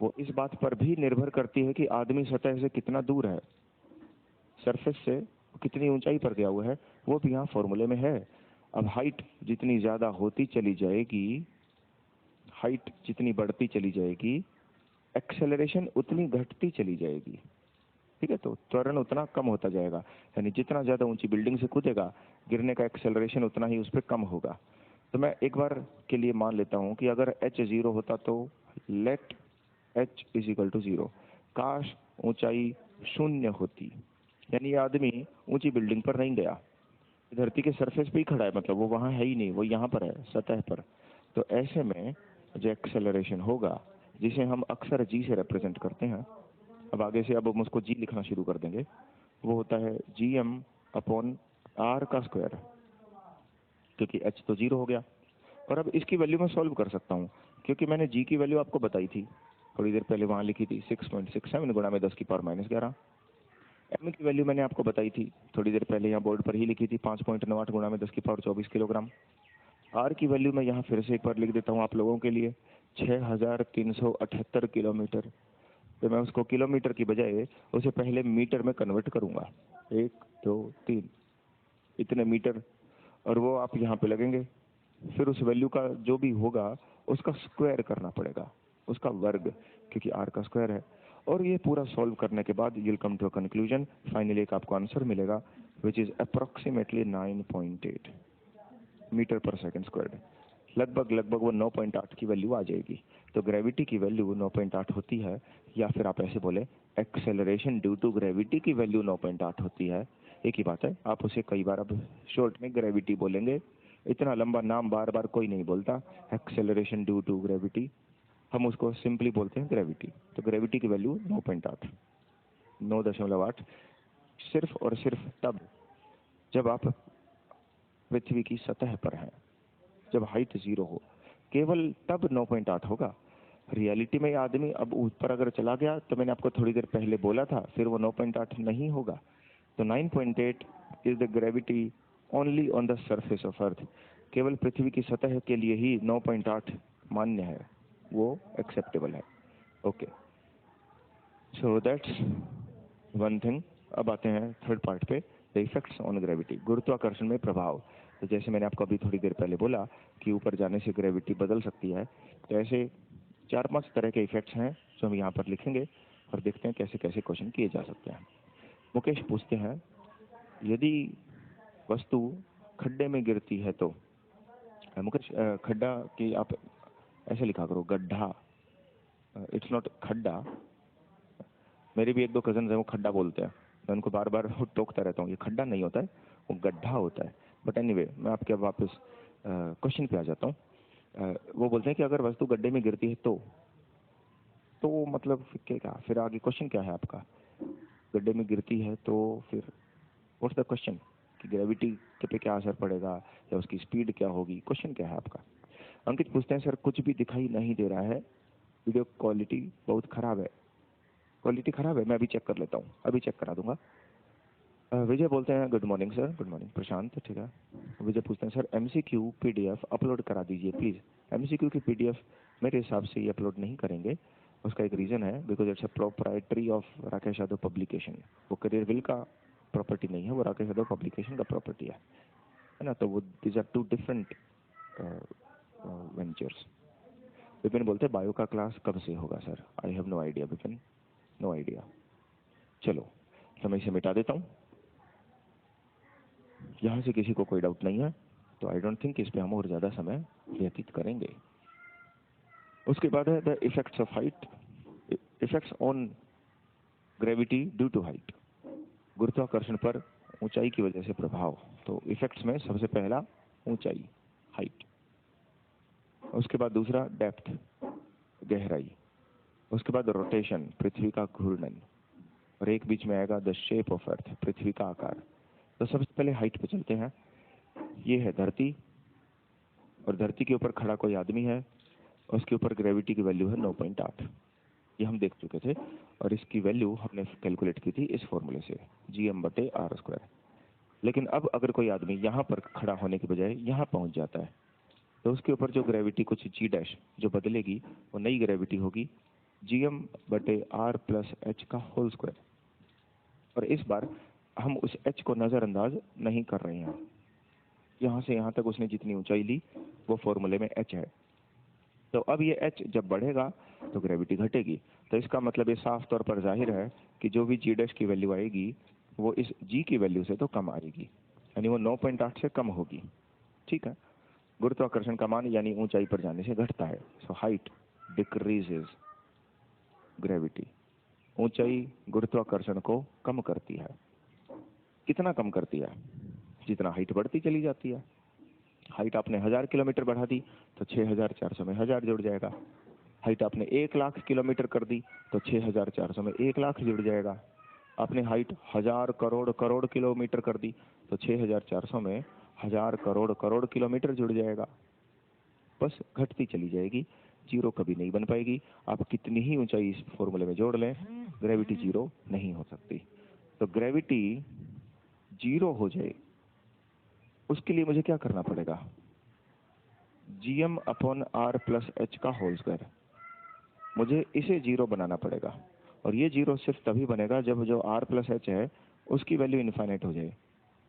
Speaker 1: वो इस बात पर भी निर्भर करती है कि आदमी सतह से कितना दूर है, सरफेस से कितनी ऊंचाई पर गया हुआ है, वो भी यहाँ फॉर्मूले में है। अब हाइट जितनी ज्यादा होती चली जाएगी, हाइट जितनी बढ़ती चली जाएगी, एक्सेलरेशन उतनी घटती चली जाएगी। ठीक है, तो त्वरण उतना कम होता जाएगा, यानी जितना ज्यादा ऊंची बिल्डिंग से कूदेगा, गिरने का एक्सेलरेशन उतना ही उस पर कम होगा। तो मैं एक बार के लिए मान लेता हूं कि अगर h 0 होता तो let h is equal to 0। काश ऊंचाई शून्य होती, यानी ये आदमी ऊंची बिल्डिंग पर नहीं गया, धरती के सरफेस पे ही खड़ा है, मतलब वो वहां है ही नहीं, वो यहाँ पर है सतह पर। तो ऐसे में जो एक्सेलरेशन होगा, जिसे हम अक्सर जी से रिप्रेजेंट करते हैं, अब आगे से अब हम उसको जी लिखना शुरू कर देंगे, वो होता है gm अपॉन r का स्क्वायर, क्योंकि h तो 0 हो गया। और अब इसकी वैल्यू मैं सॉल्व कर सकता हूँ, क्योंकि मैंने g की वैल्यू आपको बताई थी थोड़ी देर पहले, वहां लिखी थी 6.67 गुणा में 10 की पावर -11। m की वैल्यू मैंने आपको बताई थी थोड़ी देर पहले, यहाँ बोर्ड पर ही लिखी थी 5.98 गुणा में 10 की पावर 24 किलोग्राम। r की वैल्यू मैं यहाँ फिर से एक बार लिख देता हूँ आप लोगों के लिए, 6378 किलोमीटर। तो मैं उसको किलोमीटर की बजाय उसे पहले मीटर में कन्वर्ट करूंगा, 1 2 3 इतने मीटर, और वो आप यहाँ पे लगेंगे। फिर उस वैल्यू का जो भी होगा उसका स्क्वायर करना पड़ेगा, उसका वर्ग, क्योंकि r का स्क्वायर है। और ये पूरा सॉल्व करने के बाद you'll come to a conclusion, finally एक आपको आंसर मिलेगा which is approximately 9.8 मीटर पर सेकंड स्क्वायर्ड। लगभग वो 9.8 की वैल्यू आ जाएगी। तो ग्रेविटी की वैल्यू 9.8 होती है, या फिर आप ऐसे बोले एक्सेलरेशन ड्यू टू ग्रेविटी की वैल्यू 9.8 होती है। एक ही बात है, आप उसे कई बार अब शॉर्ट में ग्रेविटी बोलेंगे, इतना लंबा नाम बार बार कोई नहीं बोलता। एक्सेलरेशन ड्यू टू ग्रेविटी, हम उसको सिंपली बोलते हैं ग्रेविटी। तो ग्रेविटी की वैल्यू 9.8, 9.8, सिर्फ और सिर्फ तब जब आप पृथ्वी की सतह पर हैं, जब हाइट 0 हो, केवल तब 9.8 होगा। रियलिटी में आदमी अब ऊपर अगर चला गया, तो मैंने आपको थोड़ी देर पहले बोला था, फिर वो 9.8 नहीं होगा। तो 9.8 is the gravity only on the surface of अर्थ। केवल पृथ्वी की सतह के लिए ही 9.8 मान्य है, वो एक्सेप्टेबल है। Okay, so that's one thing. अब आते हैं थर्ड पार्ट पे, द इफेक्ट्स ऑन ग्रेविटी, गुरुत्वाकर्षण में प्रभाव। तो जैसे मैंने आपको अभी थोड़ी देर पहले बोला कि ऊपर जाने से ग्रेविटी बदल सकती है, तो ऐसे 4-5 तरह के इफेक्ट्स हैं जो हम यहाँ पर लिखेंगे और देखते हैं कैसे कैसे क्वेश्चन किए जा सकते हैं। मुकेश पूछते हैं, यदि वस्तु खड्डे में गिरती है तो, मुकेश खड्डा की आप ऐसे लिखा करो, गड्ढा, इट्स नॉट खड्डा। मेरे भी एक दो कजन है, वो खड्डा बोलते हैं, मैं उनको बार बार टोकता रहता हूँ, ये खड्डा नहीं होता है, वो गड्ढा होता है। बट एनीवे, मैं आपके वापस क्वेश्चन पे आ जाता हूँ। वो बोलते हैं कि अगर वस्तु गड्ढे में गिरती है तो मतलब क्या, फिर आगे क्वेश्चन क्या है आपका? गड्ढे में गिरती है तो फिर व्हाट्स द क्वेश्चन, कि ग्रेविटी पे क्या असर पड़ेगा या उसकी स्पीड क्या होगी, क्वेश्चन क्या है आपका? अंकित पूछते हैं, सर कुछ भी दिखाई नहीं दे रहा है, वीडियो क्वालिटी बहुत खराब है। क्वालिटी खराब है, मैं अभी चेक कर लेता हूँ, अभी चेक करा दूंगा। विजय बोलते हैं, good morning sir. Good morning Prashant, ठीक है। विजय पूछते हैं, सर एमसीक्यू पीडीएफ अपलोड करा दीजिए प्लीज। एमसीक्यू की पीडीएफ मेरे हिसाब से ये अपलोड नहीं करेंगे, उसका एक रीजन है, because it's a proprietary of Rakesh Yadav publication. वो करियर विल का प्रॉपर्टी नहीं है, वो राकेश यादव पब्लिकेशन का प्रॉपर्टी है ना। तो वो these are two different ventures. Vipin बोलते हैं, बायो का क्लास कब से होगा sir? I have no idea Vipin, no idea. चलो, तो मैं इसे मिटा देता हूँ, यहाँ से किसी को कोई डाउट नहीं है, तो आई डोंट थिंक इस पे हम और ज्यादा समय व्यतीत करेंगे। उसके बाद है the effects of height, effects on gravity due to height, गुरुत्वाकर्षण पर ऊंचाई की वजह से प्रभाव। तो इफेक्ट्स में सबसे पहला ऊंचाई, हाइट। उसके बाद दूसरा डेप्थ, गहराई। उसके बाद रोटेशन, पृथ्वी का घूर्णन। और एक बीच में आएगा द शेप ऑफ अर्थ, पृथ्वी का आकार। तो सबसे पहले हाइट पे चलते हैं। ये है धरती, और धरती के ऊपर खड़ा कोई आदमी है, उसके ऊपर ग्रेविटी की वैल्यू है 9.8, ये हम देख चुके थे, और इसकी वैल्यू हमने कैलकुलेट की थी इस फॉर्मूले से, gm/r²। लेकिन अब अगर कोई आदमी यहाँ पर खड़ा होने के बजाय यहाँ पहुंच जाता है, तो उसके ऊपर जो ग्रेविटी कुछ g' जो बदलेगी, वो नई ग्रेविटी होगी GM बटे R प्लस H का होल स्क्वायर। और इस बार हम उस H को नज़रअंदाज नहीं कर रहे हैं। यहाँ से यहाँ तक उसने जितनी ऊंचाई ली वो फॉर्मूले में H है। तो अब ये H जब बढ़ेगा तो ग्रेविटी घटेगी। तो इसका मतलब ये साफ तौर पर जाहिर है कि जो भी G डैश की वैल्यू आएगी वो इस G की वैल्यू से तो कम आएगी, यानी वो 9.8 से कम होगी। ठीक है, गुरुत्वाकर्षण का मान यानी ऊंचाई पर जाने से घटता है। So height decreases gravity. ऊंचाई गुरुत्वाकर्षण को कम करती है। कितना कम करती है? जितना हाइट बढ़ती चली जाती है। हाइट आपने 1000 किलोमीटर बढ़ा दी तो 6400 में 1000 जुड़ जाएगा। हाइट आपने 1,00,000 किलोमीटर कर दी तो 6400 में 1,00,000 जुड़ जाएगा। आपने हाइट 1000 करोड़ करोड़ किलोमीटर कर दी तो 6400 में 1000 करोड़ करोड़ किलोमीटर जुड़ जाएगा। बस घटती चली जाएगी, जीरो कभी नहीं बन पाएगी। आप कितनी ही ऊंचाई इस फॉर्मूले में जोड़ लें, ग्रेविटी जीरो नहीं हो सकती। तो ग्रेविटी जीरो हो जाए उसके लिए मुझे क्या करना पड़ेगा? GM upon R plus H का होल स्क्वायर। मुझे इसे जीरो बनाना पड़ेगा, और ये जीरो सिर्फ तभी बनेगा जब जो R प्लस H है उसकी वैल्यू इनफाइनाइट हो जाए।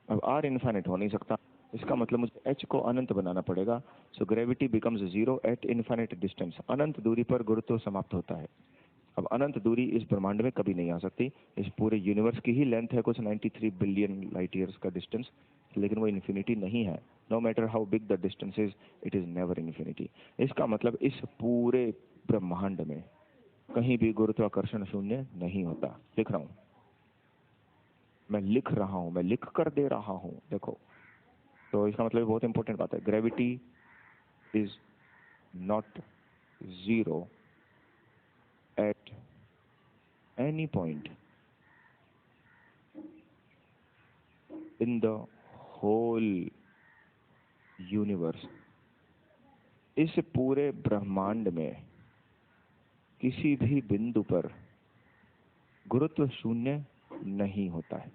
Speaker 1: अब R इनफाइनाइट हो नहीं सकता, इसका मतलब मुझे H को अनंत बनाना पड़ेगा। So gravity becomes zero at infinite distance. अनंत दूरी पर गुरुत्व समाप्त होता है। अब अनंत दूरी इस ब्रह्मांड में कभी नहीं आ सकती। इस पूरे यूनिवर्स की ही लेंथ है कुछ 93 बिलियन लाइट ईयर्स का डिस्टेंस, लेकिन वो इन्फिनिटी नहीं है। No matter how big the distance is, it is never infinity. इसका मतलब इस पूरे ब्रह्मांड में कहीं भी गुरुत्वाकर्षण शून्य नहीं होता। लिख रहा हूं, मैं लिख रहा हूं, मैं लिख कर दे रहा हूं, देखो। तो इसका मतलब बहुत इंपॉर्टेंट बात है, gravity is not zero at any point in the whole universe। इस पूरे ब्रह्मांड में किसी भी बिंदु पर गुरुत्व शून्य नहीं होता है।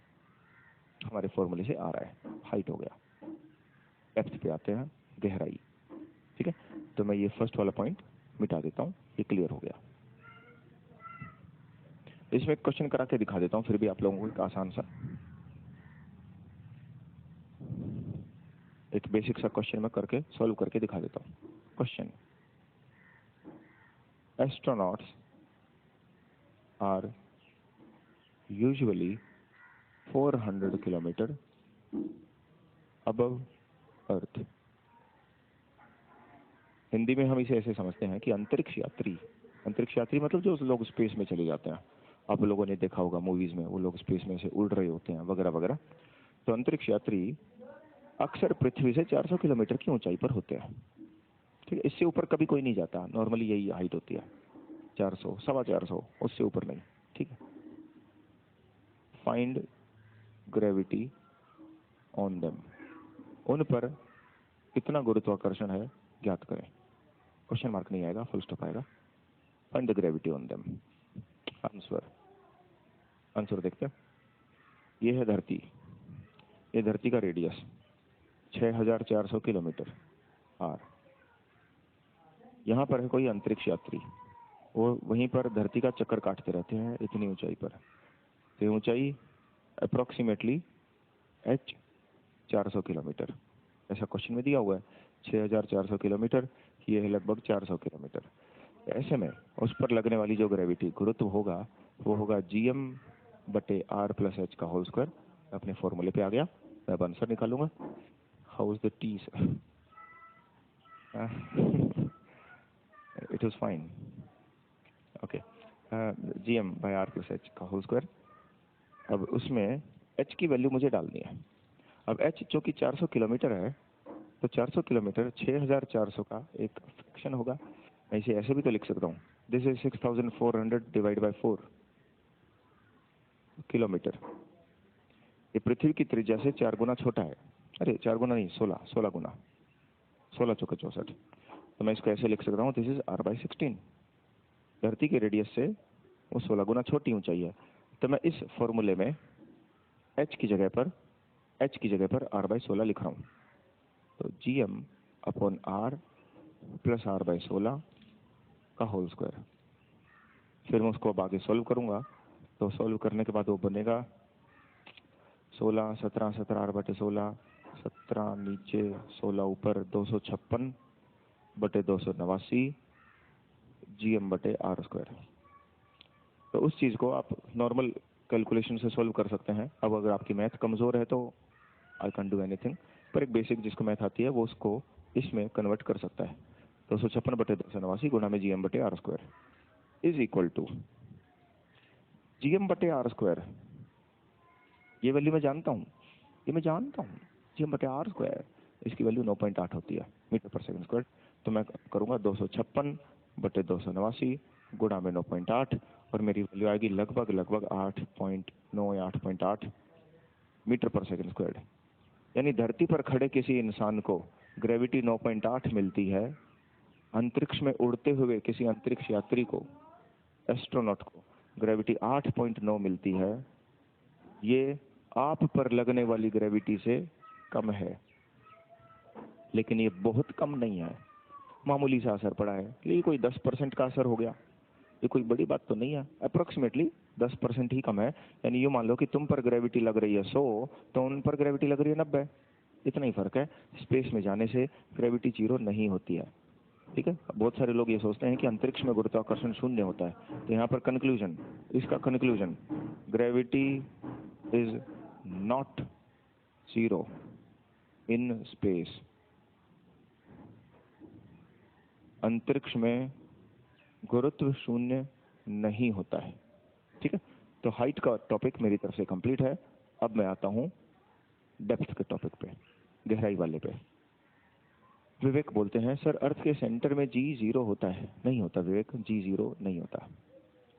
Speaker 1: हमारे फॉर्मूले से आ रहा है। हाइट हो गया, डेप्थ पे आते हैं, गहराई। ठीक है, तो मैं ये फर्स्ट वाला पॉइंट मिटा देता हूं, ये क्लियर हो गया। इसमें एक क्वेश्चन करा के दिखा देता हूं, फिर भी आप लोगों को एक आसान सा, एक बेसिक सा क्वेश्चन में करके सॉल्व करके दिखा देता हूं। Question, astronauts are usually 400 kilometer above अर्थ। हिंदी में हम इसे ऐसे समझते हैं कि अंतरिक्ष यात्री मतलब जो लोग स्पेस में चले जाते हैं। आप लोगों ने देखा होगा मूवीज में, वो लोग स्पेस में से उड़ रहे होते हैं वगैरह वगैरह। तो अंतरिक्ष यात्री अक्सर पृथ्वी से 400 किलोमीटर की ऊंचाई पर होते हैं। ठीक है, इससे ऊपर कभी कोई नहीं जाता, नॉर्मली यही हाइट होती है, 400, 450, उससे ऊपर नहीं। ठीक है, फाइंड ग्रेविटी ऑन देम। उन पर कितना गुरुत्वाकर्षण है ज्ञात करें। क्वेश्चन मार्क नहीं आएगा, फुल स्टॉप आएगा। Find the gravity on them. Answer देखते हैं। ये है धरती, ये धरती का रेडियस 6400 किलोमीटर आर। यहाँ पर है कोई अंतरिक्ष यात्री, वो वहीं पर धरती का चक्कर काटते रहते हैं इतनी ऊंचाई पर। तो ऊंचाई अप्रोक्सीमेटली H 400 किलोमीटर, ऐसा क्वेश्चन में दिया हुआ है। 6400 किलोमीटर, ये है लगभग 400 किलोमीटर। ऐसे में उस पर लगने वाली जो ग्रेविटी गुरुत्व होगा वो होगा GM बटे R प्लस H का होल स्क्वायर। अपने फॉर्मूले पे आ गया, मैं अब आंसर निकालूंगा। How is the tea it was fine. Okay, GM by R plus H का होल स्क्वायर। अब उसमें H की वैल्यू मुझे डालनी है। अब H चूंकि 400 किलोमीटर है, तो 400 किलोमीटर 6400 का एक फ्रैक्शन होगा। मैं इसे ऐसे भी तो लिख सकता हूँ, this is 6400 divide by 4 kilometre. ये पृथ्वी की त्रिज्या से 4 गुना छोटा है। अरे 4 गुना नहीं, 16 गुना, 16 चौके 64। तो मैं इसको ऐसे लिख सकता हूँ, दिस इज R/16। धरती के रेडियस से वो 16 गुना छोटी ऊंचाई है। तो मैं इस फॉर्मूले में H की जगह पर R/16 लिख रहा हूँ। तो GM upon R plus R/16 का होल स्क्वायर। फिर मैं उसको अब आगे सॉल्व करूँगा। तो सॉल्व करने के बाद वो बनेगा 16, 17, 17 8/16, 17 नीचे 16 ऊपर 256/289 GM/R²। तो उस चीज़ को आप नॉर्मल कैलकुलेशन से सॉल्व कर सकते हैं। अब अगर आपकी मैथ कमज़ोर है तो आई कैन डू एनीथिंग, पर एक बेसिक जिसको मैथ आती है वो उसको इसमें कन्वर्ट कर सकता है। 256/289 गुणा में GM/R² is equal to GM/R²। ये वैल्यू मैं जानता हूँ, GM/R², इसकी वैल्यू 9.8 होती है मीटर पर सेकंड स्क्वायर। तो मैं करूँगा 256/289 गुणा में 9.8 और मेरी वैल्यू आएगी लगभग 8.9 या 8.8 मीटर पर सेकंड स्क्वायर। यानी धरती पर खड़े किसी इंसान को ग्रेविटी 9.8 मिलती है, अंतरिक्ष में उड़ते हुए किसी अंतरिक्ष यात्री को, एस्ट्रोनॉट को ग्रेविटी 8.9 मिलती है। ये आप पर लगने वाली ग्रेविटी से कम है, लेकिन ये बहुत कम नहीं है, मामूली सा असर पड़ा है। ये कोई 10% का असर हो गया, ये कोई बड़ी बात तो नहीं है। अप्रोक्सीमेटली 10% ही कम है। यानी ये मान लो कि तुम पर ग्रेविटी लग रही है 100, तो उन पर ग्रेविटी लग रही है 90, इतना ही फर्क है। स्पेस में जाने से ग्रेविटी 0 नहीं होती है, ठीक है। बहुत सारे लोग ये सोचते हैं कि अंतरिक्ष में गुरुत्वाकर्षण शून्य होता है। तो यहाँ पर कंक्लूजन, इसका conclusion, gravity is not 0 in space. अंतरिक्ष में गुरुत्व शून्य नहीं होता है, ठीक है। तो हाइट का टॉपिक मेरी तरफ से कंप्लीट है। अब मैं आता हूं डेप्थ के टॉपिक पे, गहराई वाले पे। विवेक बोलते हैं सर अर्थ के सेंटर में G 0 होता है। नहीं होता विवेक, G 0 नहीं होता।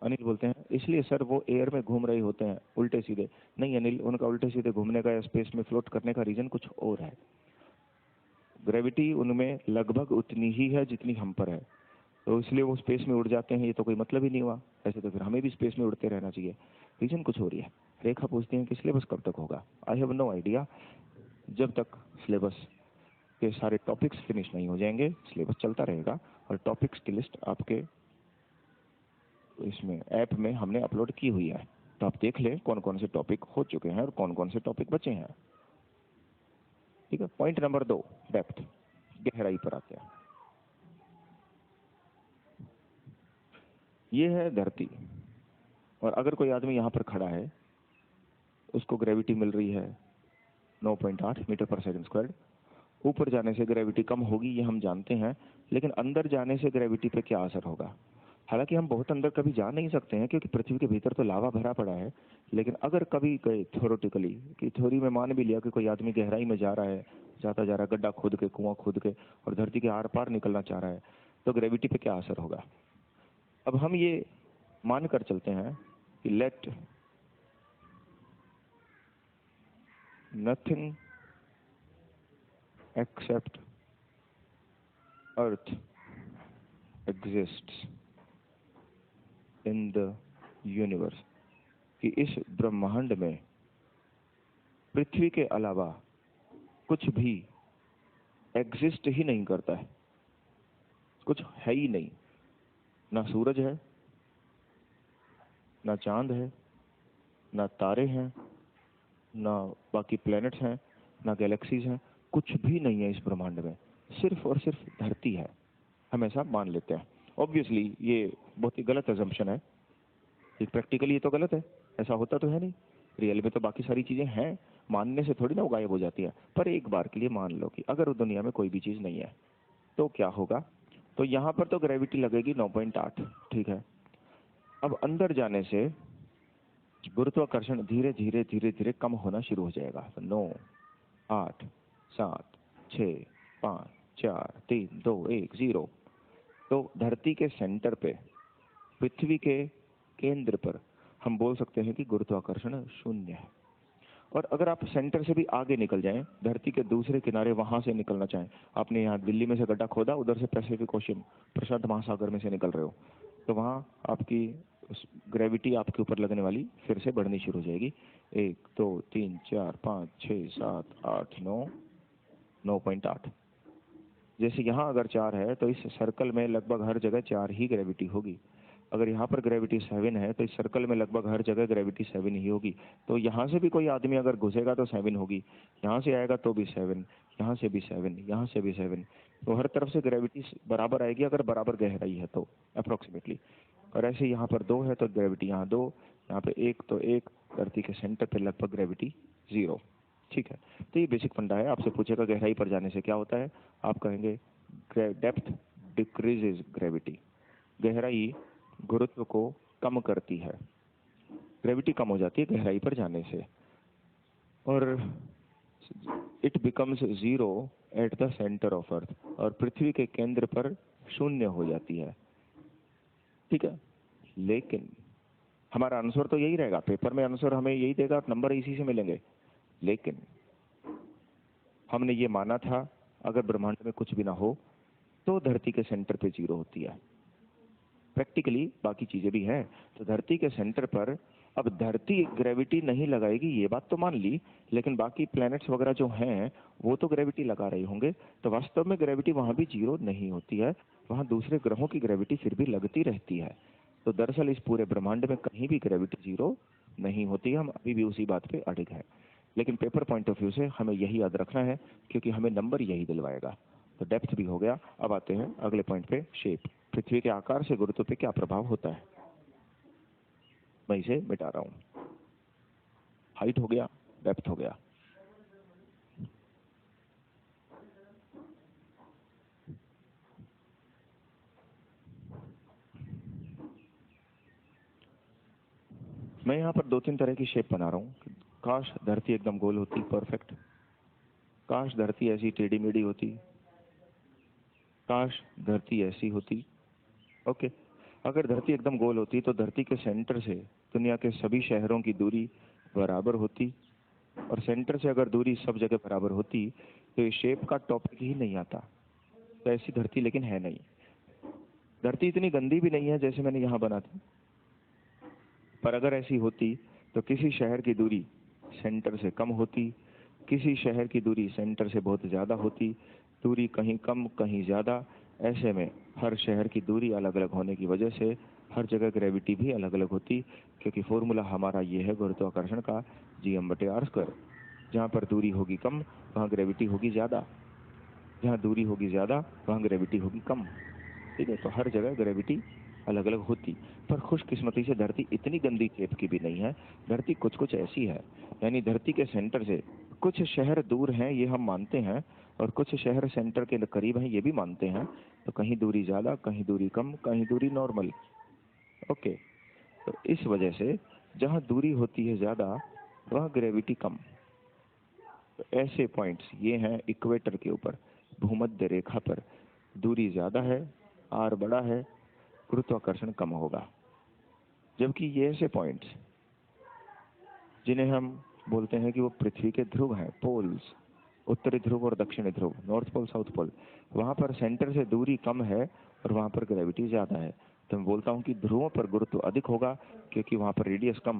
Speaker 1: अनिल बोलते हैं इसलिए सर वो एयर में घूम रहे होते हैं उल्टे सीधे। नहीं अनिल, उनका उल्टे सीधे घूमने का या स्पेस में फ्लोट करने का रीजन कुछ और है। ग्रेविटी उनमें लगभग उतनी ही है जितनी हम पर है, तो इसलिए वो स्पेस में उड़ जाते हैं। ये तो कोई मतलब ही नहीं हुआ। ऐसे तो फिर हमें भी स्पेस में उड़ते रहना चाहिए। रीजन कुछ हो रही है। रेखा पूछती है कि सिलेबस कब तक होगा। I have no idea. जब तक सिलेबस के सारे टॉपिक्स फिनिश नहीं हो जाएंगे सिलेबस चलता रहेगा। और टॉपिक्स की लिस्ट आपके इसमें ऐप में हमने अपलोड की हुई है, तो आप देख लें कौन कौन से टॉपिक हो चुके हैं और कौन कौन से टॉपिक बचे हैं, ठीक है। पॉइंट नंबर 2, डेप्थ, गहराई पर आते हैं। ये है धरती, और अगर कोई आदमी यहाँ पर खड़ा है, उसको ग्रेविटी मिल रही है 9.8 मीटर पर सेकंड स्क्वायर। ऊपर जाने से ग्रेविटी कम होगी ये हम जानते हैं, लेकिन अंदर जाने से ग्रेविटी पे क्या असर होगा। हालांकि हम बहुत अंदर कभी जा नहीं सकते हैं क्योंकि पृथ्वी के भीतर तो लावा भरा पड़ा है। लेकिन अगर कभी गए थ्योरेटिकली, कि थ्योरी में मान भी लिया कि कोई आदमी गहराई में जा रहा है, जाता जा रहा है गड्ढा खोद के, कुआं खोद के, और धरती के आर पार निकलना चाह रहा है, तो ग्रेविटी पे क्या असर होगा। अब हम ये मानकर चलते हैं कि let nothing accept earth exists in the universe, कि इस ब्रह्मांड में पृथ्वी के अलावा कुछ भी एग्जिस्ट ही नहीं करता है, कुछ है ही नहीं। ना सूरज है, ना चांद है, ना तारे हैं, ना बाकी प्लैनेट्स हैं, ना गैलेक्सीज हैं, कुछ भी नहीं है इस ब्रह्मांड में। सिर्फ और सिर्फ धरती है, हम ऐसा मान लेते हैं। ऑब्वियसली ये बहुत ही गलत अजम्पशन है, प्रैक्टिकली ये तो गलत है, ऐसा होता तो है नहीं। रियल में तो बाकी सारी चीजें हैं, मानने से थोड़ी ना वो गायब हो जाती है। पर एक बार के लिए मान लो कि अगर दुनिया में कोई भी चीज नहीं है तो क्या होगा। तो यहाँ पर तो ग्रेविटी लगेगी 9.8, ठीक है। अब अंदर जाने से गुरुत्वाकर्षण धीरे धीरे धीरे धीरे कम होना शुरू हो जाएगा। 9, 8, 7, 6, 5, 4, 3, 2, 1, 0। तो धरती के सेंटर पे, पृथ्वी के केंद्र पर हम बोल सकते हैं कि गुरुत्वाकर्षण शून्य है। और अगर आप सेंटर से भी आगे निकल जाएं, धरती के दूसरे किनारे वहां से निकलना चाहें, आपने यहाँ दिल्ली में से गड्ढा खोदा, उधर से पैसिफिक ओशियन, प्रशांत महासागर में से निकल रहे हो, तो वहां आपकी ग्रेविटी आपके ऊपर लगने वाली फिर से बढ़नी शुरू हो जाएगी। 1, 2, 3, 4, 5, 6, 7, 8, 9, 9.8। जैसे यहाँ अगर 4 है तो इस सर्कल में लगभग हर जगह 4 ही ग्रेविटी होगी। अगर यहाँ पर ग्रेविटी 7 है तो इस सर्कल में लगभग हर जगह ग्रेविटी 7 ही होगी। तो यहाँ से भी कोई आदमी अगर घुसेगा तो 7 होगी, यहाँ से आएगा तो भी 7, यहाँ से भी 7, यहाँ से भी 7। तो हर तरफ से ग्रेविटी बराबर आएगी अगर बराबर गहराई है तो अप्रोक्सीमेटली। और ऐसे यहाँ पर 2 है तो ग्रेविटी यहाँ 2, यहाँ पे 1 तो 1, धरती के सेंटर पे लगभग ग्रेविटी 0। ठीक है, तो ये बेसिक फंडा है। आपसे पूछेगा गहराई पर जाने से क्या होता है, आप कहेंगे डेप्थ डिक्रीजेज ग्रेविटी, गहराई गुरुत्व को कम करती है, ग्रेविटी कम हो जाती है गहराई पर जाने से। और it becomes 0 eight the centre of earth, और पृथ्वी के केंद्र पर शून्य हो जाती है। ठीक है, लेकिन हमारा आंसर तो यही रहेगा, पेपर में आंसर हमें यही देगा, नंबर इसी से मिलेंगे। लेकिन हमने ये माना था अगर ब्रह्मांड में कुछ भी ना हो तो धरती के सेंटर पे 0 होती है। प्रैक्टिकली बाकी चीजें भी हैं, तो धरती के सेंटर पर अब धरती ग्रेविटी नहीं लगाएगी ये बात तो मान ली, लेकिन बाकी प्लैनेट्स वगैरह जो हैं वो तो ग्रेविटी लगा रहे होंगे। तो वास्तव में ग्रेविटी वहां भी 0 नहीं होती है, वहां दूसरे ग्रहों की ग्रेविटी फिर भी लगती रहती है। तो दरअसल इस पूरे ब्रह्मांड में कहीं भी ग्रेविटी 0 नहीं होती है। हम अभी भी उसी बात पे अड़िग हैं, लेकिन पेपर पॉइंट ऑफ व्यू से हमें यही याद रखना है क्योंकि हमें नंबर यही दिलवाएगा। तो डेप्थ भी हो गया। अब आते हैं अगले पॉइंट पे, शेप। पृथ्वी के आकार से गुरुत्व पे क्या प्रभाव होता है, मैं इसे मिटा रहा हूं। हाइट हो गया, डेप्थ हो गया। मैं यहाँ पर 2-3 तरह की शेप बना रहा हूँ। काश धरती एकदम गोल होती, परफेक्ट। काश धरती ऐसी टेढ़ी मेढ़ी होती। काश धरती ऐसी होती। ओके, अगर धरती एकदम गोल होती तो धरती के सेंटर से दुनिया के सभी शहरों की दूरी बराबर होती, और सेंटर से अगर दूरी सब जगह बराबर होती तो ये शेप का टॉपिक ही नहीं आता। तो ऐसी धरती लेकिन है नहीं। धरती इतनी गंदी भी नहीं है जैसे मैंने यहाँ बना थी, पर अगर ऐसी होती तो किसी शहर की दूरी सेंटर से कम होती, किसी शहर की दूरी सेंटर से बहुत ज़्यादा होती, दूरी कहीं कम कहीं ज़्यादा। ऐसे में हर शहर की दूरी अलग अलग होने की वजह से हर जगह ग्रेविटी भी अलग अलग होती, क्योंकि फॉर्मूला हमारा ये है गुरुत्वाकर्षण का, Gm/r²। जहाँ पर दूरी होगी कम वहाँ ग्रेविटी होगी ज़्यादा, जहाँ दूरी होगी ज़्यादा वहाँ ग्रेविटी होगी कम। ठीक है, तो हर जगह ग्रेविटी अलग अलग होती। पर खुशकिस्मती से धरती इतनी गंदी शेप की भी नहीं है। धरती कुछ कुछ ऐसी है, यानी धरती के सेंटर से कुछ शहर दूर हैं ये हम मानते हैं, और कुछ शहर सेंटर के करीब हैं ये भी मानते हैं। तो कहीं दूरी ज़्यादा, कहीं दूरी कम, कहीं दूरी नॉर्मल। ओके, तो इस वजह से जहाँ दूरी होती है ज़्यादा वहाँ ग्रेविटी कम। तो ऐसे पॉइंट्स ये हैं इक्वेटर के ऊपर, भूमध्य रेखा पर दूरी ज़्यादा है, आर बड़ा है, गुरुत्वाकर्षण कम होगा। जबकि ये ऐसे पॉइंट्स जिन्हें हम बोलते हैं कि वो पृथ्वी के ध्रुव हैं, पोल्स, उत्तरी ध्रुव और दक्षिणी ध्रुव, नॉर्थ पोल साउथ पोल, वहाँ पर सेंटर से दूरी कम है और वहाँ पर ग्रेविटी ज़्यादा है। तो मैं बोलता हूँ कि ध्रुवों पर गुरुत्व अधिक होगा क्योंकि वहाँ पर रेडियस कम,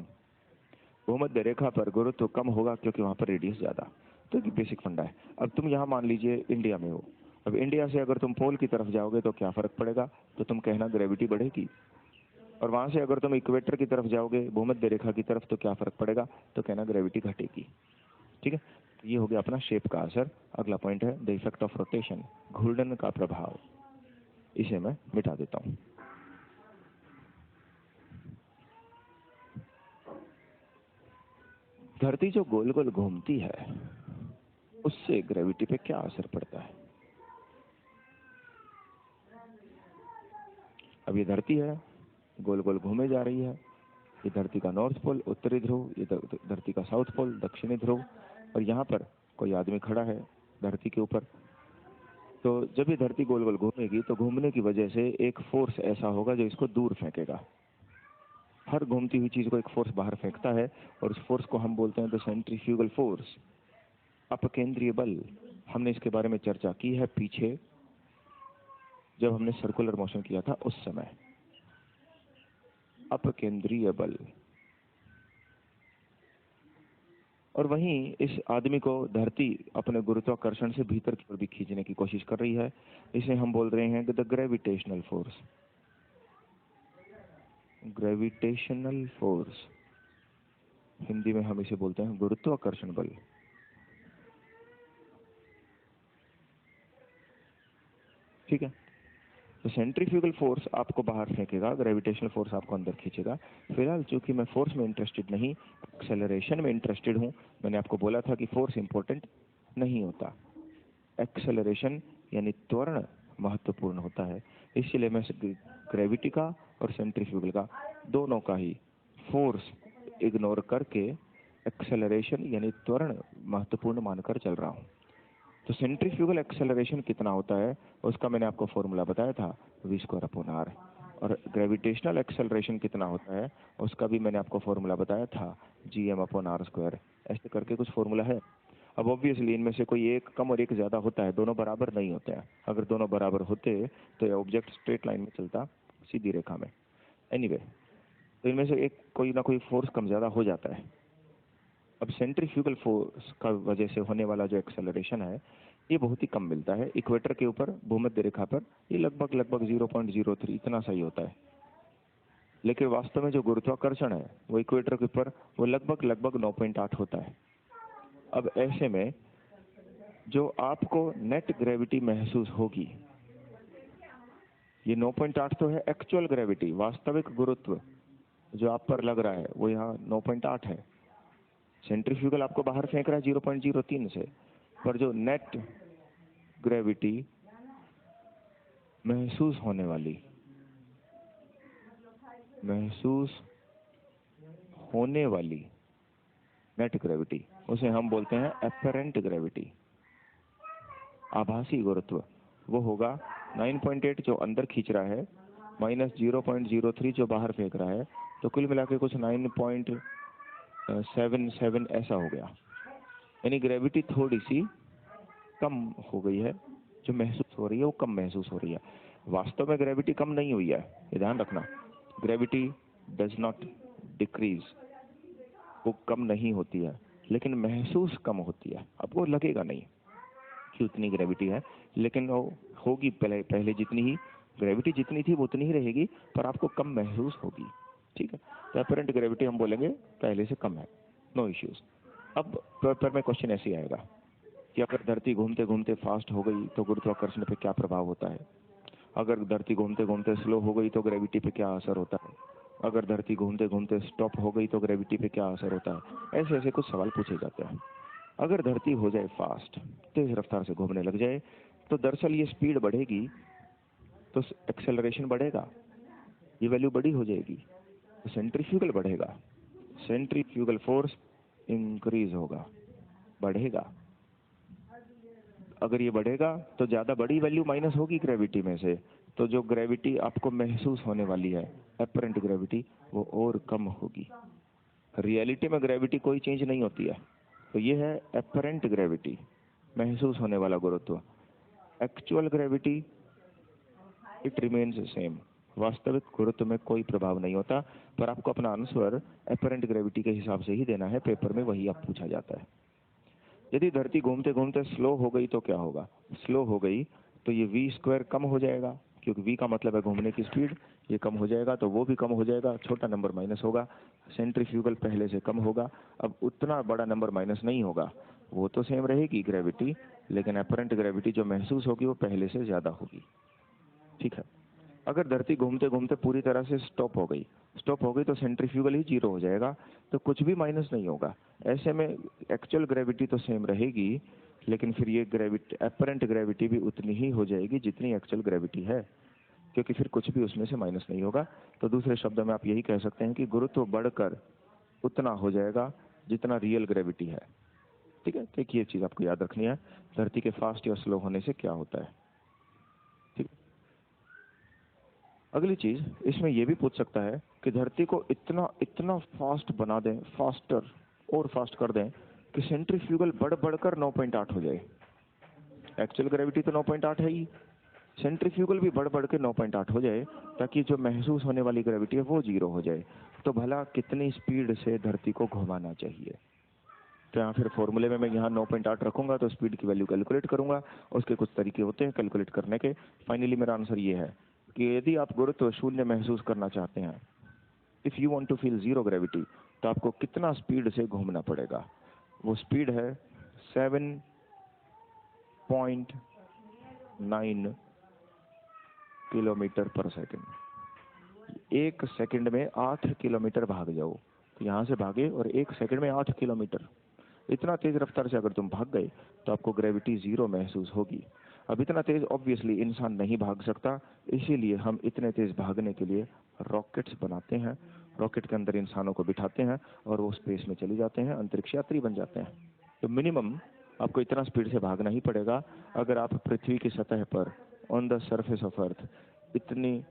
Speaker 1: भूमध्य रेखा पर गुरुत्व कम होगा क्योंकि वहाँ पर रेडियस ज़्यादा। तो ये बेसिक फंडा है। अब तुम यहाँ मान लीजिए इंडिया में हो, अब इंडिया से अगर तुम पोल की तरफ जाओगे तो क्या फ़र्क पड़ेगा, तो तुम कहना ग्रेविटी बढ़ेगी। और वहाँ से अगर तुम इक्वेटर की तरफ जाओगे, भूमध्य रेखा की तरफ, तो क्या फ़र्क पड़ेगा, तो कहना ग्रेविटी घटेगी। ठीक है, तो ये हो गया अपना शेप का असर। अगला पॉइंट है द इफेक्ट ऑफ रोटेशन, घूर्णन का प्रभाव। इसे मैं मिटा देता हूँ। धरती जो गोल गोल घूमती है उससे ग्रेविटी पे क्या असर पड़ता है। अब ये धरती है, गोल गोल घूमे जा रही है। ये धरती का नॉर्थ पोल उत्तरी ध्रुव, ये धरती का साउथ पोल दक्षिणी ध्रुव, और यहाँ पर कोई आदमी खड़ा है धरती के ऊपर। तो जब ये धरती गोल गोल घूमेगी तो घूमने की वजह से एक फोर्स ऐसा होगा जो इसको दूर फेंकेगा। हर घूमती हुई चीज को एक फोर्स बाहर फेंकता है, और उस फोर्स को हम बोलते हैं द सेंट्रीफ्यूगल फोर्स, अपकेंद्रीय बल। हमने इसके बारे में चर्चा की है पीछे जब हमने सर्कुलर मोशन किया था उस समय। अपकेंद्रीय बल। और वहीं इस आदमी को धरती अपने गुरुत्वाकर्षण से भीतर की ओर भी खींचने की कोशिश कर रही है। इसे हम बोल रहे हैं the gravitational force. Gravitational force, Hindi में हम इसे बोलते हैं गुरुत्वाकर्षण बल। ठीक है, तो सेंट्रीफ्यूगल फोर्स आपको बाहर फेंकेगा, ग्रेविटेशनल फोर्स आपको अंदर खींचेगा। फिलहाल चूंकि मैं फोर्स में इंटरेस्टेड नहीं, एक्सेलरेशन में इंटरेस्टेड हूं। मैंने आपको बोला था कि फोर्स इंपॉर्टेंट नहीं होता, एक्सेलरेशन यानी त्वरण महत्वपूर्ण होता है। इसलिए मैं ग्रेविटी का और सेंट्रीफ्यूगल का दोनों का ही फोर्स इग्नोर करके एक्सेलरेशन यानी त्वरण महत्वपूर्ण मानकर चल रहा हूं। तो सेंट्रीफ्यूगल एक्सेलरेशन कितना होता है उसका मैंने आपको फॉर्मूला बताया था, v²/r। और ग्रेविटेशनल एक्सेलरेशन कितना होता है उसका भी मैंने आपको फॉर्मूला बताया था, gm/r²। ऐसे करके कुछ फॉर्मूला है। अब ऑब्वियसली इनमें से कोई एक कम और एक ज्यादा होता है, दोनों बराबर नहीं होते हैं। अगर दोनों बराबर होते तो ये ऑब्जेक्ट स्ट्रेट लाइन में चलता, सीधी रेखा में। एनीवे, तो इनमें से एक कोई ना कोई फोर्स कम ज्यादा हो जाता है। अब सेंट्रीफ्यूगल फोर्स का वजह से होने वाला जो एक्सेलरेशन है ये बहुत ही कम मिलता है। इक्वेटर के ऊपर भूमध्य रेखा पर ये लगभग 0.03 इतना सही होता है। लेकिन वास्तव में जो गुरुत्वाकर्षण है वो इक्वेटर के ऊपर वो लगभग 9.8 होता है। अब ऐसे में जो आपको नेट ग्रेविटी महसूस होगी, ये 9.8 तो है एक्चुअल ग्रेविटी, वास्तविक गुरुत्व जो आप पर लग रहा है वो यहाँ 9.8 है। सेंट्रीफ्यूगल आपको बाहर फेंक रहा है 0.03 से, पर जो नेट ग्रेविटी महसूस होने वाली नेट ग्रेविटी, उसे हम बोलते हैं एपरेंट ग्रेविटी, आभासी गुरुत्व। वो होगा 9.8 जो अंदर खींच रहा है माइनस 0.03 जो बाहर फेंक रहा है, तो कुल मिला के कुछ 9.77 ऐसा हो गया। यानी ग्रेविटी थोड़ी सी कम हो गई है, जो महसूस हो रही है वो कम महसूस हो रही है। वास्तव में ग्रेविटी कम नहीं हुई है, ये ध्यान रखना। ग्रेविटी डज नॉट डिक्रीज, वो कम नहीं होती है, लेकिन महसूस कम होती है। आपको लगेगा नहीं कि उतनी ग्रेविटी है, लेकिन वो होगी पहले जितनी ही ग्रेविटी जितनी थी वो उतनी ही रहेगी, पर आपको कम महसूस होगी। ठीक है, तो अपरेंट ग्रेविटी हम बोलेंगे पहले से कम है, नो इश्यूज। अब पेपर में क्वेश्चन ऐसे आएगा कि अगर धरती घूमते घूमते फास्ट हो गई तो गुरुत्वाकर्षण पे क्या प्रभाव होता है, अगर धरती घूमते घूमते स्लो हो गई तो ग्रेविटी पे क्या असर होता है, अगर धरती घूमते घूमते स्टॉप हो गई तो ग्रेविटी पे क्या असर होता है। ऐसे ऐसे कुछ सवाल पूछे जाते हैं। अगर धरती हो जाए फास्ट, तेज रफ्तार से घूमने लग जाए, तो दरअसल ये स्पीड बढ़ेगी तो एक्सेलरेशन बढ़ेगा, ये वैल्यू बड़ी हो जाएगी, तो सेंट्रीफ्यूगल बढ़ेगा, सेंट्रीफ्यूगल फोर्स इंक्रीज होगा, बढ़ेगा। अगर ये बढ़ेगा तो ज्यादा बड़ी वैल्यू माइनस होगी ग्रेविटी में से, तो जो ग्रेविटी आपको महसूस होने वाली है अपरेंट ग्रेविटी, वो और कम होगी। रियलिटी में ग्रेविटी कोई चेंज नहीं होती है, तो ये है अपरेंट ग्रेविटी, महसूस होने वाला गुरुत्व। Actual gravity it remains same, वास्तविक गुरुत्व में कोई प्रभाव नहीं होता, पर आपको अपना आंसर अपरेंट ग्रेविटी के हिसाब से ही देना है, पेपर में वही आप पूछा जाता है। यदि धरती घूमते घूमते स्लो हो गई तो क्या होगा, स्लो हो गई तो ये v² कम हो जाएगा, क्योंकि v का मतलब है घूमने की स्पीड, ये कम हो जाएगा तो वो भी कम हो जाएगा, छोटा नंबर माइनस होगा, सेंट्रीफ्यूगल पहले से कम होगा। अब उतना बड़ा नंबर माइनस नहीं होगा, वो तो सेम रहेगी ग्रेविटी, लेकिन अपरेंट ग्रेविटी जो महसूस होगी वो पहले से ज्यादा होगी। ठीक है, अगर धरती घूमते घूमते पूरी तरह से स्टॉप हो गई तो सेंट्रीफ्यूगल ही 0 हो जाएगा, तो कुछ भी माइनस नहीं होगा। ऐसे में एक्चुअल ग्रेविटी तो सेम रहेगी, लेकिन फिर ये ग्रेविटी अपरेंट ग्रेविटी भी उतनी ही हो जाएगी जितनी एक्चुअल ग्रेविटी है, क्योंकि फिर कुछ भी उसमें से माइनस नहीं होगा। तो दूसरे शब्दों में आप यही कह सकते हैं कि गुरुत्व बढ़कर उतना हो जाएगा जितना रियल ग्रेविटी है। ठीक है, तो एक ये चीज आपको याद रखनी है, धरती के फास्ट या स्लो होने से क्या होता है। अगली चीज इसमें यह भी पूछ सकता है कि धरती को इतना फास्ट बना दें, फास्टर और फास्ट कर दें कि सेंट्रीफ्यूगल बढ़कर 9.8 हो जाए। एक्चुअल ग्रेविटी तो 9.8 है ही, सेंट्रीफ्यूगल भी बढ़ के 9.8 हो जाए, ताकि जो महसूस होने वाली ग्रेविटी है वो 0 हो जाए। तो भला कितनी स्पीड से धरती को घुमाना चाहिए। तो यहाँ फिर फॉर्मूले में मैं यहाँ 9.8 रखूंगा, तो स्पीड की वैल्यू कैलकुलेट करूंगा। उसके कुछ तरीके होते हैं कैलकुलेट करने के। फाइनली मेरा आंसर ये है कि यदि आप गुरुत्व शून्य महसूस करना चाहते हैं if you want to feel zero gravity तो आपको कितना स्पीड से घूमना पड़ेगा? वो स्पीड है 7.9 किलोमीटर पर सेकंड। 1 सेकंड में 8 किलोमीटर भाग जाओ, तो यहाँ से भागे और 1 सेकंड में 8 किलोमीटर, इतना तेज रफ्तार से अगर तुम भाग गए तो आपको ग्रेविटी जीरो महसूस होगी। अब इतना तेज ऑब्वियसली इंसान नहीं भाग सकता, इसीलिए हम इतने तेज भागने के लिए रॉकेट्स बनाते हैं, रॉकेट के अंदर इंसानों को बिठाते हैं और वो स्पेस में चले जाते हैं, अंतरिक्ष यात्री बन जाते हैं। तो मिनिमम आपको इतना स्पीड से भागना ही पड़ेगा अगर आप पृथ्वी की सतह पर ऑन द सरफेस ऑफ अर्थ इतनी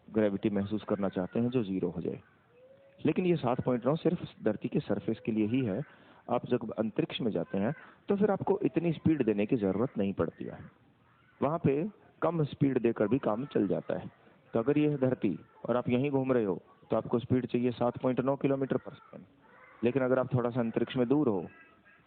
Speaker 1: ग्रेविटी महसूस करना चाहते हैं जो जीरो हो जाए। लेकिन ये 7.9 सिर्फ धरती के सरफेस के लिए ही है। आप जब अंतरिक्ष में जाते हैं तो फिर आपको इतनी स्पीड देने की जरूरत नहीं पड़ती है, वहां पे कम स्पीड देकर भी काम चल जाता है। तो अगर ये है धरती और आप यहीं घूम रहे हो तो आपको स्पीड चाहिए 7.9 किलोमीटर पर सेकंड। लेकिन अगर आप थोड़ा सा अंतरिक्ष में दूर हो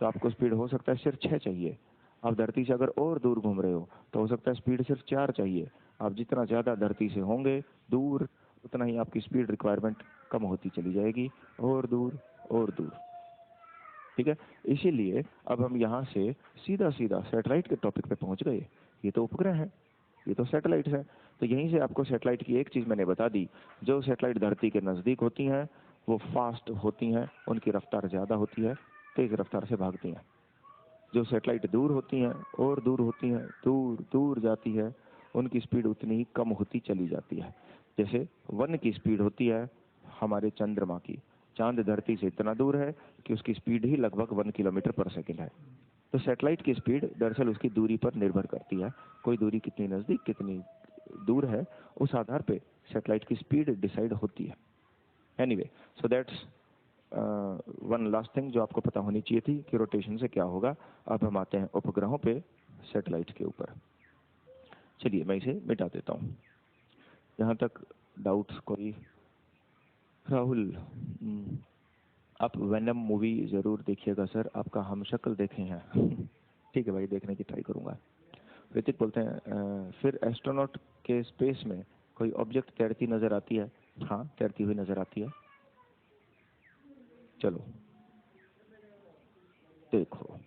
Speaker 1: तो आपको स्पीड हो सकता है सिर्फ 6 चाहिए। आप धरती से अगर और दूर घूम रहे हो तो हो सकता है स्पीड सिर्फ 4 चाहिए। आप जितना ज्यादा धरती से होंगे दूर, उतना ही आपकी स्पीड रिक्वायरमेंट कम होती चली जाएगी, और दूर और दूर। ठीक है, इसीलिए अब हम यहाँ से सीधा सीधा सैटेलाइट के टॉपिक पे पहुंच गए। ये तो उपग्रह है, ये तो सैटेलाइट है। तो यहीं से आपको सैटेलाइट की एक चीज मैंने बता दी, जो सैटेलाइट धरती के नजदीक होती हैं वो फास्ट होती हैं, उनकी रफ्तार ज्यादा होती है, तेज रफ्तार से भागती हैं। जो सैटेलाइट दूर होती हैं और दूर होती हैं, दूर दूर जाती है, उनकी स्पीड उतनी ही कम होती चली जाती है। जैसे वन की स्पीड होती है हमारे चंद्रमा की, चांद धरती से इतना दूर है कि उसकी स्पीड ही लगभग 1 किलोमीटर पर सेकंड है। तो सैटेलाइट की स्पीड दरअसल उसकी दूरी पर निर्भर करती है, कोई दूरी कितनी नजदीक कितनी दूर है, उस आधार पे सैटेलाइट की स्पीड डिसाइड होती है। Anyway, so that's one last thing जो आपको पता होनी चाहिए थी कि रोटेशन से क्या होगा। अब हम आते हैं उपग्रहों पे, सैटेलाइट के ऊपर। चलिए मैं इसे मिटा देता हूँ। यहाँ तक डाउट्स कोई? राहुल, आप वेनम मूवी जरूर देखिएगा सर, आपका हम शक्ल देखे हैं। ठीक है भाई, देखने की ट्राई करूंगा। ऋतिक बोलते हैं फिर एस्ट्रोनॉट के स्पेस में कोई ऑब्जेक्ट तैरती नजर आती है? हाँ, तैरती हुई नजर आती है। चलो देखो,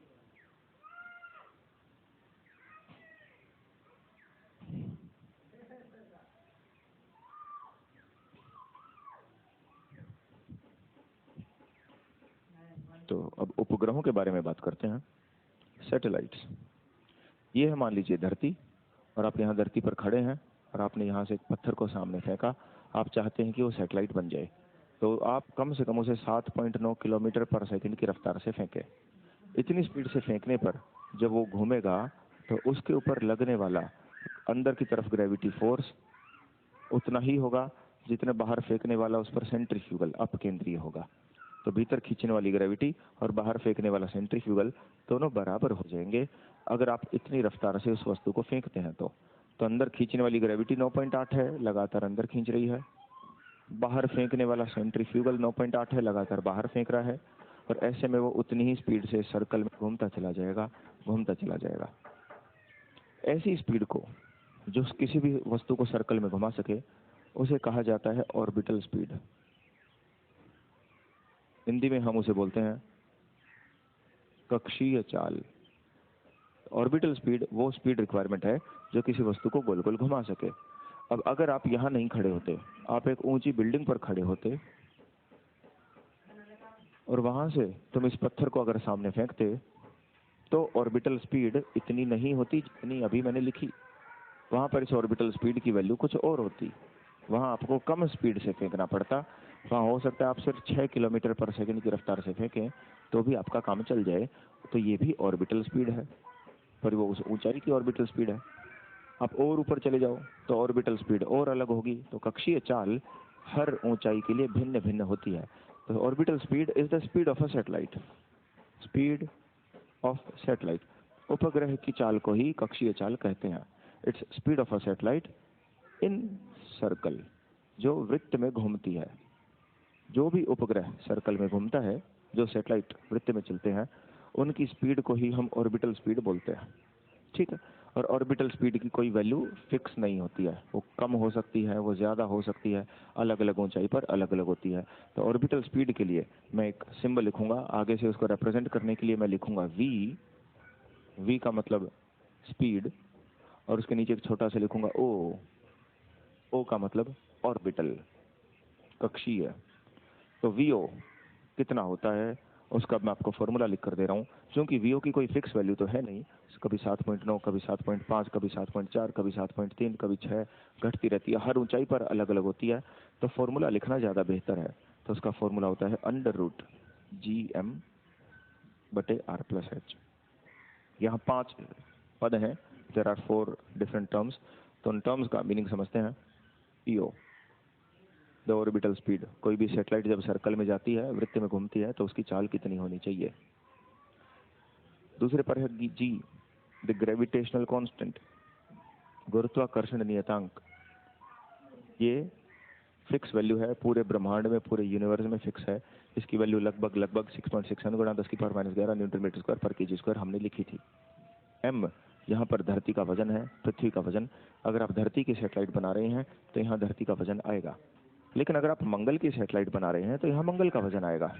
Speaker 1: तो अब उपग्रहों के बारे में बात करते हैं। सैटेलाइट्स, ये है मान लीजिए धरती, और आप यहाँ धरती पर खड़े हैं और आपने यहाँ से एक पत्थर को सामने फेंका, आप चाहते हैं कि वो सैटेलाइट बन जाए, तो आप कम से कम उसे 7.9 किलोमीटर पर सेकंड की रफ्तार से फेंके। इतनी स्पीड से फेंकने पर जब वो घूमेगा तो उसके ऊपर लगने वाला अंदर की तरफ ग्रेविटी फोर्स उतना ही होगा जितने बाहर फेंकने वाला उस पर सेंट्रीफ्यूगल अपकेंद्रीय होगा। तो भीतर खींचने वाली ग्रेविटी और बाहर फेंकने वाला सेंट्रीफ्यूगल दोनों बराबर हो जाएंगे अगर आप इतनी रफ्तार से उस वस्तु को फेंकते हैं। तो अंदर खींचने वाली ग्रेविटी 9.8 है, लगातार अंदर खींच रही है। बाहर फेंकने वाला सेंट्रीफ्यूगल 9.8 है, लगातार बाहर फेंक रहा है। और ऐसे में वो उतनी ही स्पीड से सर्कल में घूमता चला जाएगा, घूमता चला जाएगा। ऐसी स्पीड को जो किसी भी वस्तु को सर्कल में घुमा सके उसे कहा जाता है ऑर्बिटल स्पीड। हिंदी में हम उसे बोलते हैं कक्षीय चाल। ऑर्बिटल स्पीड वो स्पीड रिक्वायरमेंट है जो किसी वस्तु को गोल गोल घुमा सके। अब अगर आप यहाँ नहीं खड़े होते, आप एक ऊंची बिल्डिंग पर खड़े होते और वहां से तुम इस पत्थर को अगर सामने फेंकते तो ऑर्बिटल स्पीड इतनी नहीं होती जितनी अभी मैंने लिखी। वहां पर इस ऑर्बिटल स्पीड की वैल्यू कुछ और होती, वहां आपको कम स्पीड से फेंकना पड़ता। वहां हो सकता है आप सिर्फ 6 किलोमीटर पर सेकंड की रफ्तार से फेंकें तो भी आपका काम चल जाए। तो ये भी ऑर्बिटल स्पीड है, पर वो उस ऊंचाई की ऑर्बिटल स्पीड है। आप और ऊपर चले जाओ तो ऑर्बिटल स्पीड और अलग होगी। तो कक्षीय चाल हर ऊंचाई के लिए भिन्न भिन्न होती है। तो orbital speed is the speed of a satellite, speed of satellite. उपग्रह की चाल को ही कक्षीय चाल कहते हैं। Its speed of a satellite in circle, जो वृत्त में घूमती है। जो भी उपग्रह सर्कल में घूमता है, जो सैटेलाइट वृत्त में चलते हैं, उनकी स्पीड को ही हम ऑर्बिटल स्पीड बोलते हैं। ठीक है, और ऑर्बिटल स्पीड की कोई वैल्यू फिक्स नहीं होती है, वो कम हो सकती है, वो ज़्यादा हो सकती है, अलग अलग ऊंचाई पर अलग अलग होती है। तो ऑर्बिटल स्पीड के लिए मैं एक सिंबल लिखूंगा, आगे से उसको रिप्रेजेंट करने के लिए मैं लिखूंगा वी। वी का मतलब स्पीड, और उसके नीचे एक छोटा सा लिखूंगा ओ। ओ का मतलब ऑर्बिटल, कक्षीय। तो वीओ कितना होता है उसका मैं आपको फॉर्मूला लिख कर दे रहा हूँ। क्योंकि वीओ की कोई फिक्स वैल्यू तो है नहीं, कभी 7.9, कभी 7.5, कभी 7.4, कभी 7.3, कभी 6, घटती रहती है, हर ऊंचाई पर अलग अलग होती है। तो फॉर्मूला लिखना ज़्यादा बेहतर है। तो उसका फॉर्मूला होता है √GM/R+H। यहाँ 5 पद हैं, देयर आर 4 डिफरेंट टर्म्स। तो उन टर्म्स का मीनिंग समझते हैं। पीओ, द ऑर्बिटल स्पीड, कोई भी सैटेलाइट जब सर्कल में जाती है, वृत्त में घूमती है, तो उसकी चाल कितनी होनी चाहिए। दूसरे पर है जी, द ग्रेविटेशनल कांस्टेंट, गुरुत्वाकर्षण नियतांक। ये फिक्स वैल्यू है, पूरे ब्रह्मांड में, पूरे यूनिवर्स में फिक्स है। इसकी वैल्यू लगभग 6.67 गुणा 10⁻11 Newton metre square per KG square हमने लिखी थी। एम, यहाँ पर धरती का वजन है, पृथ्वी का वजन। अगर आप धरती की सैटेलाइट बना रहे हैं तो यहाँ धरती का वजन आएगा, लेकिन अगर आप मंगल की सैटेलाइट बना रहे हैं तो यहाँ मंगल का वजन आएगा।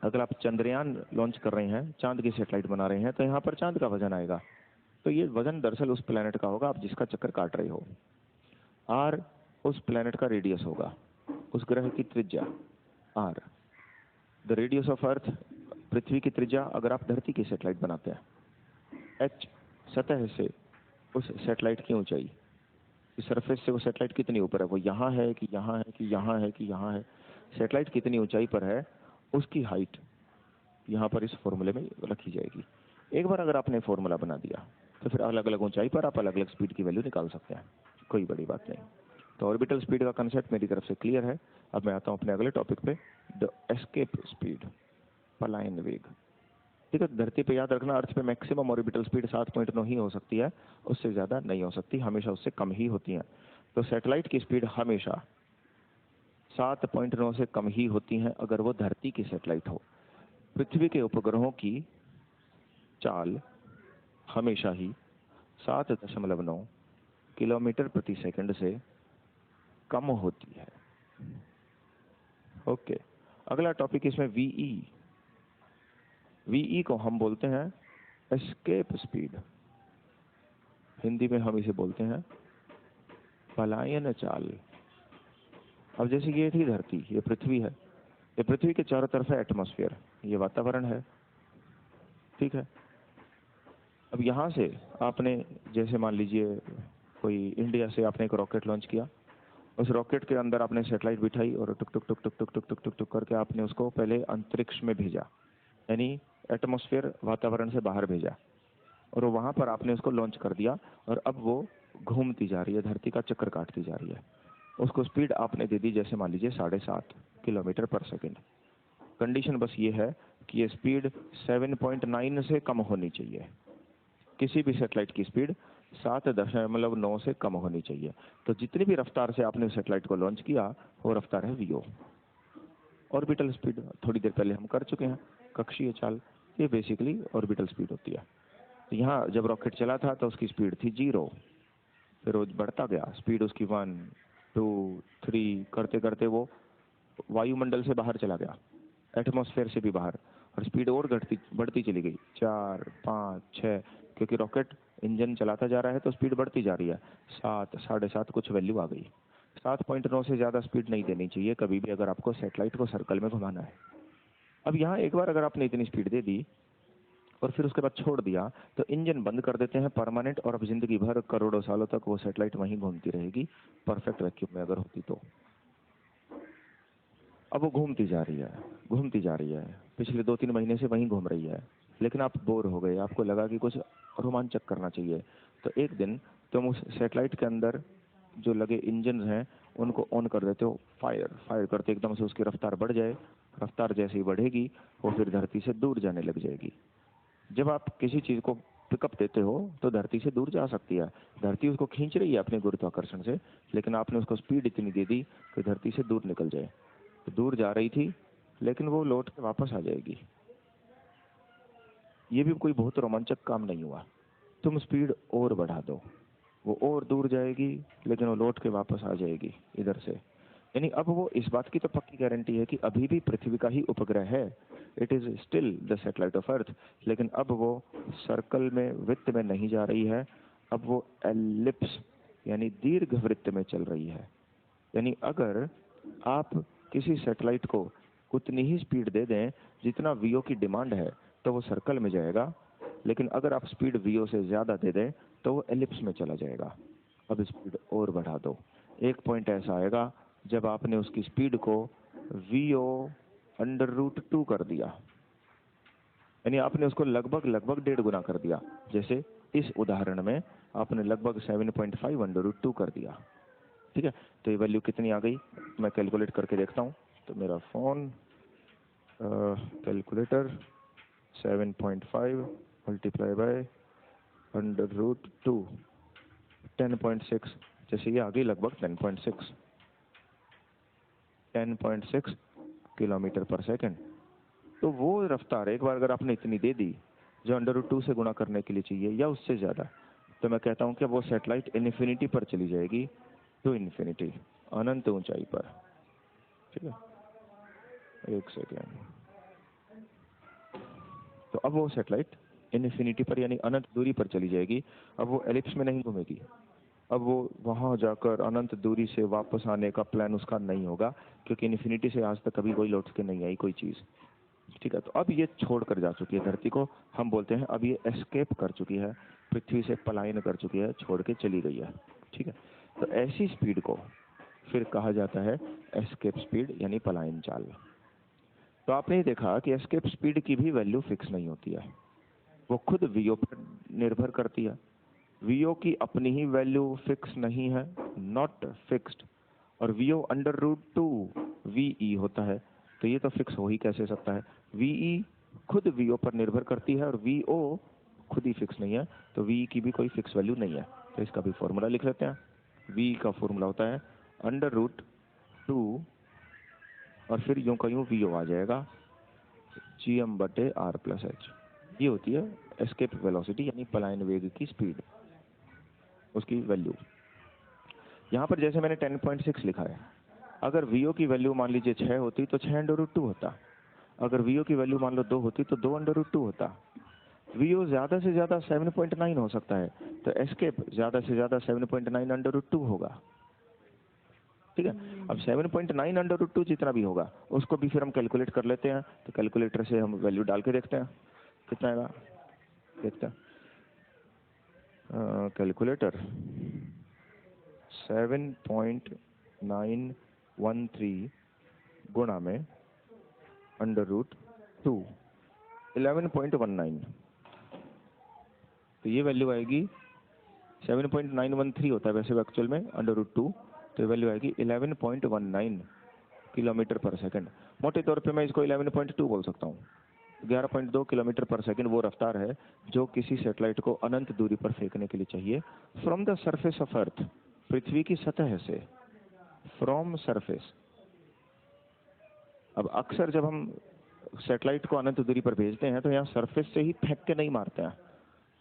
Speaker 1: अगर आप चंद्रयान लॉन्च कर रहे हैं, चांद की सैटेलाइट बना रहे हैं, तो यहाँ पर चांद का वजन आएगा। तो ये वजन दरअसल उस प्लेनेट का होगा आप जिसका चक्कर काट रहे हो। आर उस प्लेनेट का रेडियस होगा, उस ग्रह की त्रिज्या R. The radius of Earth, पृथ्वी की त्रिज्या अगर आप धरती की सैटेलाइट बनाते हैं। एच, सतह से उस सैटेलाइट की ऊंचाई, सरफेस से वो सैटेलाइट कितनी ऊपर है, वो यहाँ है कि यहाँ है कि यहाँ है कि यहाँ है, सैटेलाइट कितनी ऊंचाई पर है, उसकी हाइट यहाँ पर इस फॉर्मूले में रखी जाएगी। एक बार अगर आपने फॉर्मूला बना दिया तो फिर अलग अलग ऊंचाई पर आप अलग अलग स्पीड की वैल्यू निकाल सकते हैं, कोई बड़ी बात नहीं। तो ऑर्बिटल स्पीड का कंसेप्ट मेरी तरफ से क्लियर है। अब मैं आता हूँ अपने अगले टॉपिक पे, द एस्केप स्पीड, पलायन वेग। ठीक है, धरती पे याद रखना, अर्थ पे मैक्सिमम ऑर्बिटल स्पीड 7.9 ही हो सकती है, उससे ज़्यादा नहीं हो सकती, हमेशा उससे कम ही होती है। तो सैटेलाइट की स्पीड हमेशा 7.9 से कम ही होती हैं अगर वो धरती की सैटेलाइट हो। पृथ्वी के उपग्रहों की चाल हमेशा ही 7.9 किलोमीटर प्रति सेकंड से कम होती है। ओके, अगला टॉपिक इसमें वीई। वीई को हम बोलते हैं एस्केप स्पीड, हिंदी में हम इसे बोलते हैं पलायन चाल। अब जैसे ये थी धरती, ये पृथ्वी है, ये पृथ्वी के चारों तरफ है एटमॉस्फेयर, ये वातावरण है। ठीक है, अब यहाँ से आपने, जैसे मान लीजिए कोई इंडिया से आपने एक रॉकेट लॉन्च किया, उस रॉकेट के अंदर आपने सैटेलाइट बिठाई और टुक टुक टुक टुक टुक टुक टुक टुक टुक करके आपने उसको पहले अंतरिक्ष में भेजा, यानी एटमॉस्फेयर, वातावरण से बाहर भेजा, और वहाँ पर आपने उसको लॉन्च कर दिया, और अब वो घूमती जा रही है, धरती का चक्कर काटती जा रही है। उसको स्पीड आपने दे दी, जैसे मान लीजिए 7.5 किलोमीटर पर सेकेंड। कंडीशन बस ये है कि ये स्पीड 7.9 से कम होनी चाहिए। किसी भी सैटेलाइट की स्पीड 7.9 से कम होनी चाहिए। तो जितनी भी रफ्तार से आपने सैटेलाइट को लॉन्च किया, वो रफ्तार है वीओ। ऑर्बिटल स्पीड थोड़ी देर पहले हम कर चुके हैं, कक्षीय चाल, ये बेसिकली ऑर्बिटल स्पीड होती है। तो यहाँ जब रॉकेट चला था तो उसकी स्पीड थी 0, फिर वो बढ़ता गया, स्पीड उसकी 1, 2, 3 करते करते वो वायुमंडल से बाहर चला गया, एटमॉस्फेयर से भी बाहर, और स्पीड और बढ़ती चली गई, 4, 5, 6, क्योंकि रॉकेट इंजन चलाता जा रहा है तो स्पीड बढ़ती जा रही है। 7, 7.5 कुछ वैल्यू आ गई। 7.9 से ज़्यादा स्पीड नहीं देनी चाहिए कभी भी अगर आपको सैटेलाइट को सर्कल में घुमाना है। अब यहाँ एक बार अगर आपने इतनी स्पीड दे दी और फिर उसके बाद छोड़ दिया, तो इंजन बंद कर देते हैं परमानेंट, और अब जिंदगी भर करोड़ों सालों तक वो सैटेलाइट वहीं घूमती रहेगी, परफेक्ट वैक्यूम में अगर होती तो। अब वो घूमती जा रही है, घूमती जा रही है, पिछले 2-3 महीने से वहीं घूम रही है, लेकिन आप बोर हो गए, आपको लगा कि कुछ रोमांचक करना चाहिए। तो एक दिन तुम उस सैटेलाइट के अंदर जो लगे इंजन हैं उनको ऑन कर देते हो, फायर करते एकदम से उसकी रफ्तार बढ़ जाए। रफ्तार जैसे ही बढ़ेगी वो फिर धरती से दूर जाने लग जाएगी। जब आप किसी चीज़ को पिकअप देते हो तो धरती से दूर जा सकती है, धरती उसको खींच रही है अपने गुरुत्वाकर्षण से, लेकिन आपने उसको स्पीड इतनी दे दी कि धरती से दूर निकल जाए। तो दूर जा रही थी लेकिन वो लौट के वापस आ जाएगी। ये भी कोई बहुत रोमांचक काम नहीं हुआ। तुम स्पीड और बढ़ा दो, वो और दूर जाएगी, लेकिन वो लौट के वापस आ जाएगी इधर से। यानी अब वो इस बात की तो पक्की गारंटी है कि अभी भी पृथ्वी का ही उपग्रह है, it is still the satellite of earth, लेकिन अब वो सर्कल में, वृत्त में नहीं जा रही है, अब वो एलिप्स यानी दीर्घ वृत्त में चल रही है। यानी अगर आप किसी सैटेलाइट को उतनी ही स्पीड दे दें जितना वीओ की डिमांड है, तो वो सर्कल में जाएगा, लेकिन अगर आप स्पीड वीओ से ज़्यादा दे दें तो वो एलिप्स में चला जाएगा। अब स्पीड और बढ़ा दो, एक पॉइंट ऐसा आएगा जब आपने उसकी स्पीड को VO√2 कर दिया, यानी आपने उसको लगभग 1.5 गुना कर दिया। जैसे इस उदाहरण में आपने लगभग 7.5 √2 कर दिया। ठीक है, तो ये वैल्यू कितनी आ गई, मैं कैलकुलेट करके देखता हूँ। तो मेरा फोन कैलकुलेटर 7.5 मल्टीप्लाई बाय √2 10.6, जैसे ये आ गई लगभग 10.6 किलोमीटर पर सेकंड। तो वो रफ्तार एक बार अगर आपने इतनी दे दी जो √2 से गुणा करने के लिए चाहिए या उससे ज़्यादा, तो मैं कहता हूँ कि वो सैटेलाइट इन्फिनिटी पर चली जाएगी, टू इन्फिनिटी, अनंत ऊंचाई पर। ठीक है, एक सेकेंड। तो अब वो सैटेलाइट इन्फिनिटी पर यानी अनंत दूरी पर चली जाएगी। अब वो एलिप्स में नहीं घूमेगी, अब वो वहां जाकर अनंत दूरी से वापस आने का प्लान उसका नहीं होगा, क्योंकि इन्फिनिटी से आज तक कभी कोई लौट के नहीं आई कोई चीज़। ठीक है, तो अब ये छोड़ कर जा चुकी है धरती को, हम बोलते हैं अब ये एस्केप कर चुकी है, पृथ्वी से पलायन कर चुकी है, छोड़ के चली गई है। ठीक है, तो ऐसी स्पीड को फिर कहा जाता है एस्केप स्पीड यानी पलायन चाल। तो आपने ये देखा कि एस्केप स्पीड की भी वैल्यू फिक्स नहीं होती है, वो खुद वीओ पर निर्भर करती है। वीओ की अपनी ही वैल्यू फिक्स नहीं है, नॉट फिक्स्ड, और वीओ √2 वीई होता है, तो ये तो फिक्स हो ही कैसे सकता है। वीई खुद वीओ पर निर्भर करती है और वीओ खुद ही फिक्स नहीं है, तो वीई की भी कोई फिक्स वैल्यू नहीं है। तो इसका भी फॉर्मूला लिख लेते हैं। वी का फॉर्मूला होता है √2 और फिर यूं का यूं वीओ आ जाएगा GM/R+H। ये होती है एस्केप वेलोसिटी यानी पलायन वेग की स्पीड, उसकी वैल्यू। यहाँ पर जैसे मैंने 10.6 लिखा है, अगर वीओ की वैल्यू मान लीजिए 6 होती तो 6 √2 होता, अगर वीओ की वैल्यू मान लो 2 होती तो 2 √2 होता। वीओ ज्यादा से ज्यादा 7.9 हो सकता है, तो एस्केप ज्यादा से ज्यादा 7.9 √2 होगा। ठीक है, अब 7.9 √2 जितना भी होगा उसको भी फिर हम कैलकुलेट कर लेते हैं। तो कैलकुलेटर से हम वैल्यू डाल के देखते हैं कितना आएगा, देखते हैं। कैलकुलेटर 7.913 गुणा में √2 11.19, तो ये वैल्यू आएगी 7.913 होता है वैसे एक्चुअल में √2, तो वैल्यू आएगी 11.19 किलोमीटर पर सेकंड। मोटे तौर पे मैं इसको 11.2 बोल सकता हूँ। 11.2 किलोमीटर पर सेकंड वो रफ्तार है जो किसी सैटेलाइट को अनंत दूरी पर फेंकने के लिए चाहिए from the surface of Earth, पृथ्वी की सतह से, फ्रॉम सरफेस। अब अक्सर जब हम सैटेलाइट को अनंत दूरी पर भेजते हैं तो यहाँ सरफेस से ही फेंक के नहीं मारते हैं,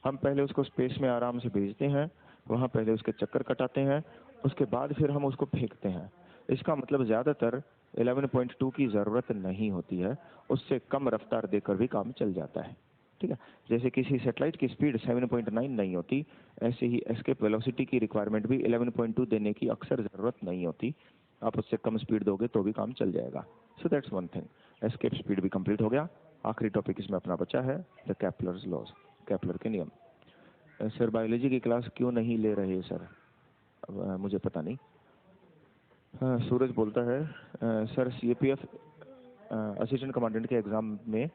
Speaker 1: हम पहले उसको स्पेस में आराम से भेजते हैं, वहाँ पहले उसके चक्कर कटाते हैं, उसके बाद फिर हम उसको फेंकते हैं। इसका मतलब ज़्यादातर 11.2 की ज़रूरत नहीं होती है, उससे कम रफ्तार देकर भी काम चल जाता है। ठीक है, जैसे किसी सैटेलाइट की स्पीड 7.9 नहीं होती, ऐसे ही एस्केप वेलोसिटी की रिक्वायरमेंट भी 11.2 देने की अक्सर ज़रूरत नहीं होती, आप उससे कम स्पीड दोगे तो भी काम चल जाएगा। So that's one thing. Escape speed भी कंप्लीट हो गया। आखिरी टॉपिक इसमें अपना बचा है द केपलर्स लॉज, केपलर के नियम। सर बायोलॉजी की क्लास क्यों नहीं ले रहे सर? मुझे पता नहीं। हाँ, सूरज बोलता है सर CAPF असिस्टेंट कमांडेंट के एग्जाम में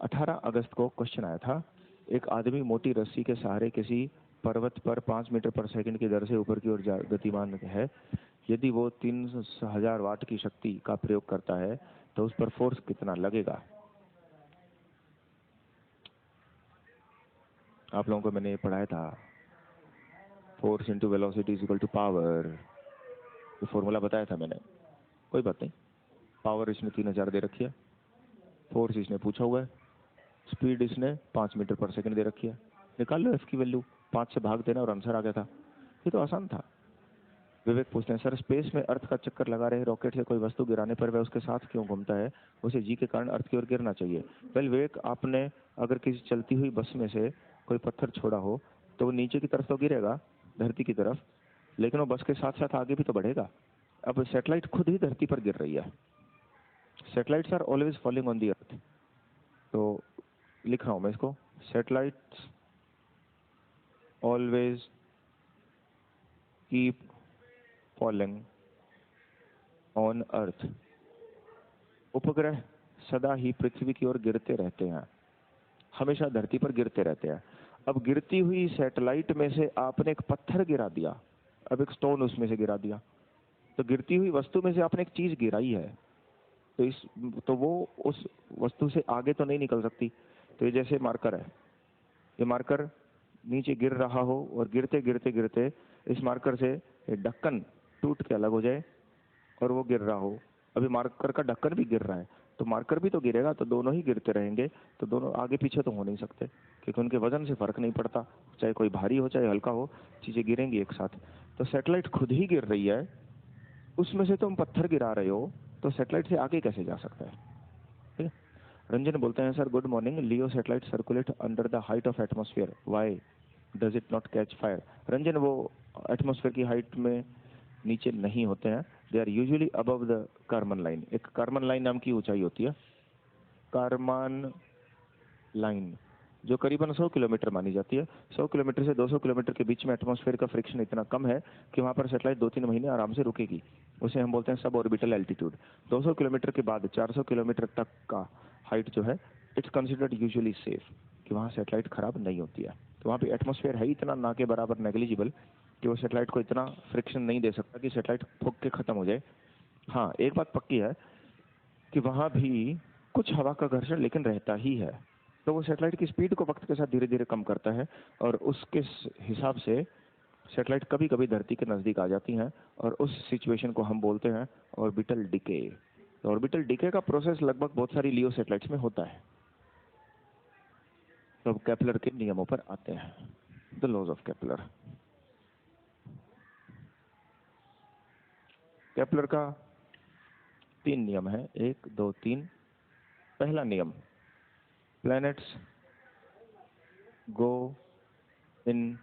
Speaker 1: 18 अगस्त को क्वेश्चन आया था, एक आदमी मोटी रस्सी के सहारे किसी पर्वत पर 5 मीटर पर सेकंड की दर से ऊपर की ओर गतिमान है, यदि वो 3000 वाट की शक्ति का प्रयोग करता है तो उस पर फोर्स कितना लगेगा? आप लोगों को मैंने ये पढ़ाया था, force into velocity is equal to power, ये फॉर्मूला बताया था मैंने। कोई बात नहीं, पावर इसमें 3000 दे रखी है, फोर्स इसने पूछा हुआ है, स्पीड इसने 5 मीटर पर सेकंड दे रखी है, निकाल लो एफ की वैल्यू, 5 से भाग देना और आंसर आ गया था। ये तो आसान था। विवेक पूछते हैं सर स्पेस में अर्थ का चक्कर लगा रहे रॉकेट से कोई वस्तु गिराने पर वह उसके साथ क्यों घूमता है, उसे जी के कारण अर्थ की ओर गिरना चाहिए। वेल विवेक, आपने अगर किसी चलती हुई बस में से कोई पत्थर छोड़ा हो तो वो नीचे की तरफ तो गिरेगा, धरती की तरफ, लेकिन वो बस के साथ साथ आगे भी तो बढ़ेगा। अब सैटेलाइट खुद ही धरती पर गिर रही है, satellites are always falling on the Earth. तो लिख रहा हूं मैं इसको, satellites always keep falling on Earth. उपग्रह सदा ही पृथ्वी की ओर गिरते रहते हैं, हमेशा धरती पर गिरते रहते हैं। अब गिरती हुई सैटेलाइट में से आपने एक पत्थर गिरा दिया, अब एक स्टोन उसमें से गिरा दिया, तो गिरती हुई वस्तु में से आपने एक चीज गिराई है, तो वो उस वस्तु से आगे तो नहीं निकल सकती। तो ये जैसे मार्कर है, ये मार्कर नीचे गिर रहा हो और गिरते गिरते गिरते इस मार्कर से ढक्कन टूट के अलग हो जाए और वो गिर रहा हो। अभी मार्कर का ढक्कन भी गिर रहा है, तो मार्कर भी तो गिरेगा, तो दोनों ही गिरते रहेंगे, तो दोनों आगे पीछे तो हो नहीं सकते, क्योंकि उनके वजन से फर्क नहीं पड़ता, चाहे कोई भारी हो चाहे हल्का हो, चीजें गिरेंगी एक साथ। तो सैटेलाइट खुद ही गिर रही है, उसमें से तुम पत्थर गिरा रहे हो, तो सैटेलाइट से आगे कैसे जा सकता है? ठीक है। रंजन बोलते हैं sir good morning, LEO satellite circulate under the height of atmosphere, why does it not catch fire? Ranjan, वो एटमॉस्फेयर की हाइट में नीचे नहीं होते हैं, they are usually above the Karman line. एक कार्मन लाइन नाम की ऊंचाई होती है, कार्मन लाइन, जो करीबन 100 किलोमीटर मानी जाती है। 100 किलोमीटर से 200 किलोमीटर के बीच में एटमॉस्फेयर का फ्रिक्शन इतना कम है कि वहां पर सैटेलाइट 2-3 महीने आराम से रुकेगी, उसे हम बोलते हैं सब ऑर्बिटल एल्टीट्यूड। 200 किलोमीटर के बाद 400 किलोमीटर तक का हाइट जो है, इट्स कंसिडर्ड यूजुअली सेफ, कि वहाँ सैटेलाइट खराब नहीं होती है। तो वहाँ पे एटमॉस्फेयर है इतना ना के बराबर नेग्लिजिबल कि वो सैटेलाइट को इतना फ्रिक्शन नहीं दे सकता कि सैटेलाइट फूक के खत्म हो जाए। हाँ, एक बात पक्की है कि वहाँ भी कुछ हवा का घर्षण लेकिन रहता ही है, तो वो सैटेलाइट की स्पीड को वक्त के साथ धीरे धीरे कम करता है, और उसके हिसाब से सैटेलाइट कभी कभी धरती के नजदीक आ जाती हैं, और उस सिचुएशन को हम बोलते हैं ऑर्बिटल डिके। तो ऑर्बिटल डिके का प्रोसेस लगभग बहुत सारी लियो सैटेलाइट्स में होता है। तो अब केपलर के नियमों पर आते हैं, the laws of Kepler. Kepler का 3 नियम है, 1 2 3। पहला नियम, planets go in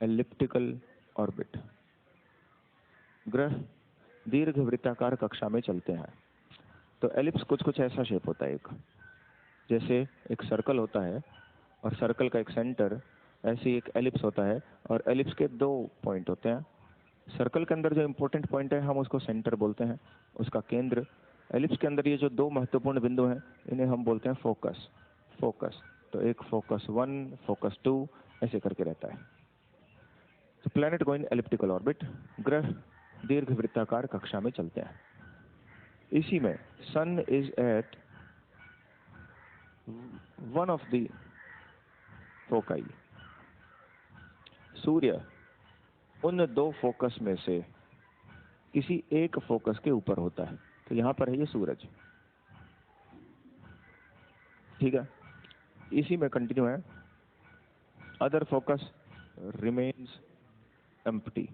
Speaker 1: elliptical orbit. ग्रह दीर्घ वृत्ताकार कक्षा में चलते हैं। तो एलिप्स कुछ कुछ ऐसा शेप होता है, एक जैसे एक सर्कल होता है और सर्कल का एक सेंटर, ऐसे ही एक एलिप्स होता है, और एलिप्स के 2 पॉइंट होते हैं। सर्कल के अंदर जो इंपॉर्टेंट पॉइंट है हम उसको सेंटर बोलते हैं, उसका केंद्र। एलिप्स के अंदर ये जो 2 महत्वपूर्ण बिंदु हैं इन्हें हम बोलते हैं फोकस। फोकस, तो एक फोकस 1, फोकस 2, ऐसे करके रहता है। तो planet go in elliptical orbit, ग्रह दीर्घ वृत्ताकार कक्षा में चलते हैं। इसी में sun is at one of the foci, सूर्य उन 2 फोकस में से किसी एक फोकस के ऊपर होता है। तो यहां पर है ये सूरज, ठीक है। इसी में कंटिन्यू है, अदर फोकस रिमेन्स एम्प्टी,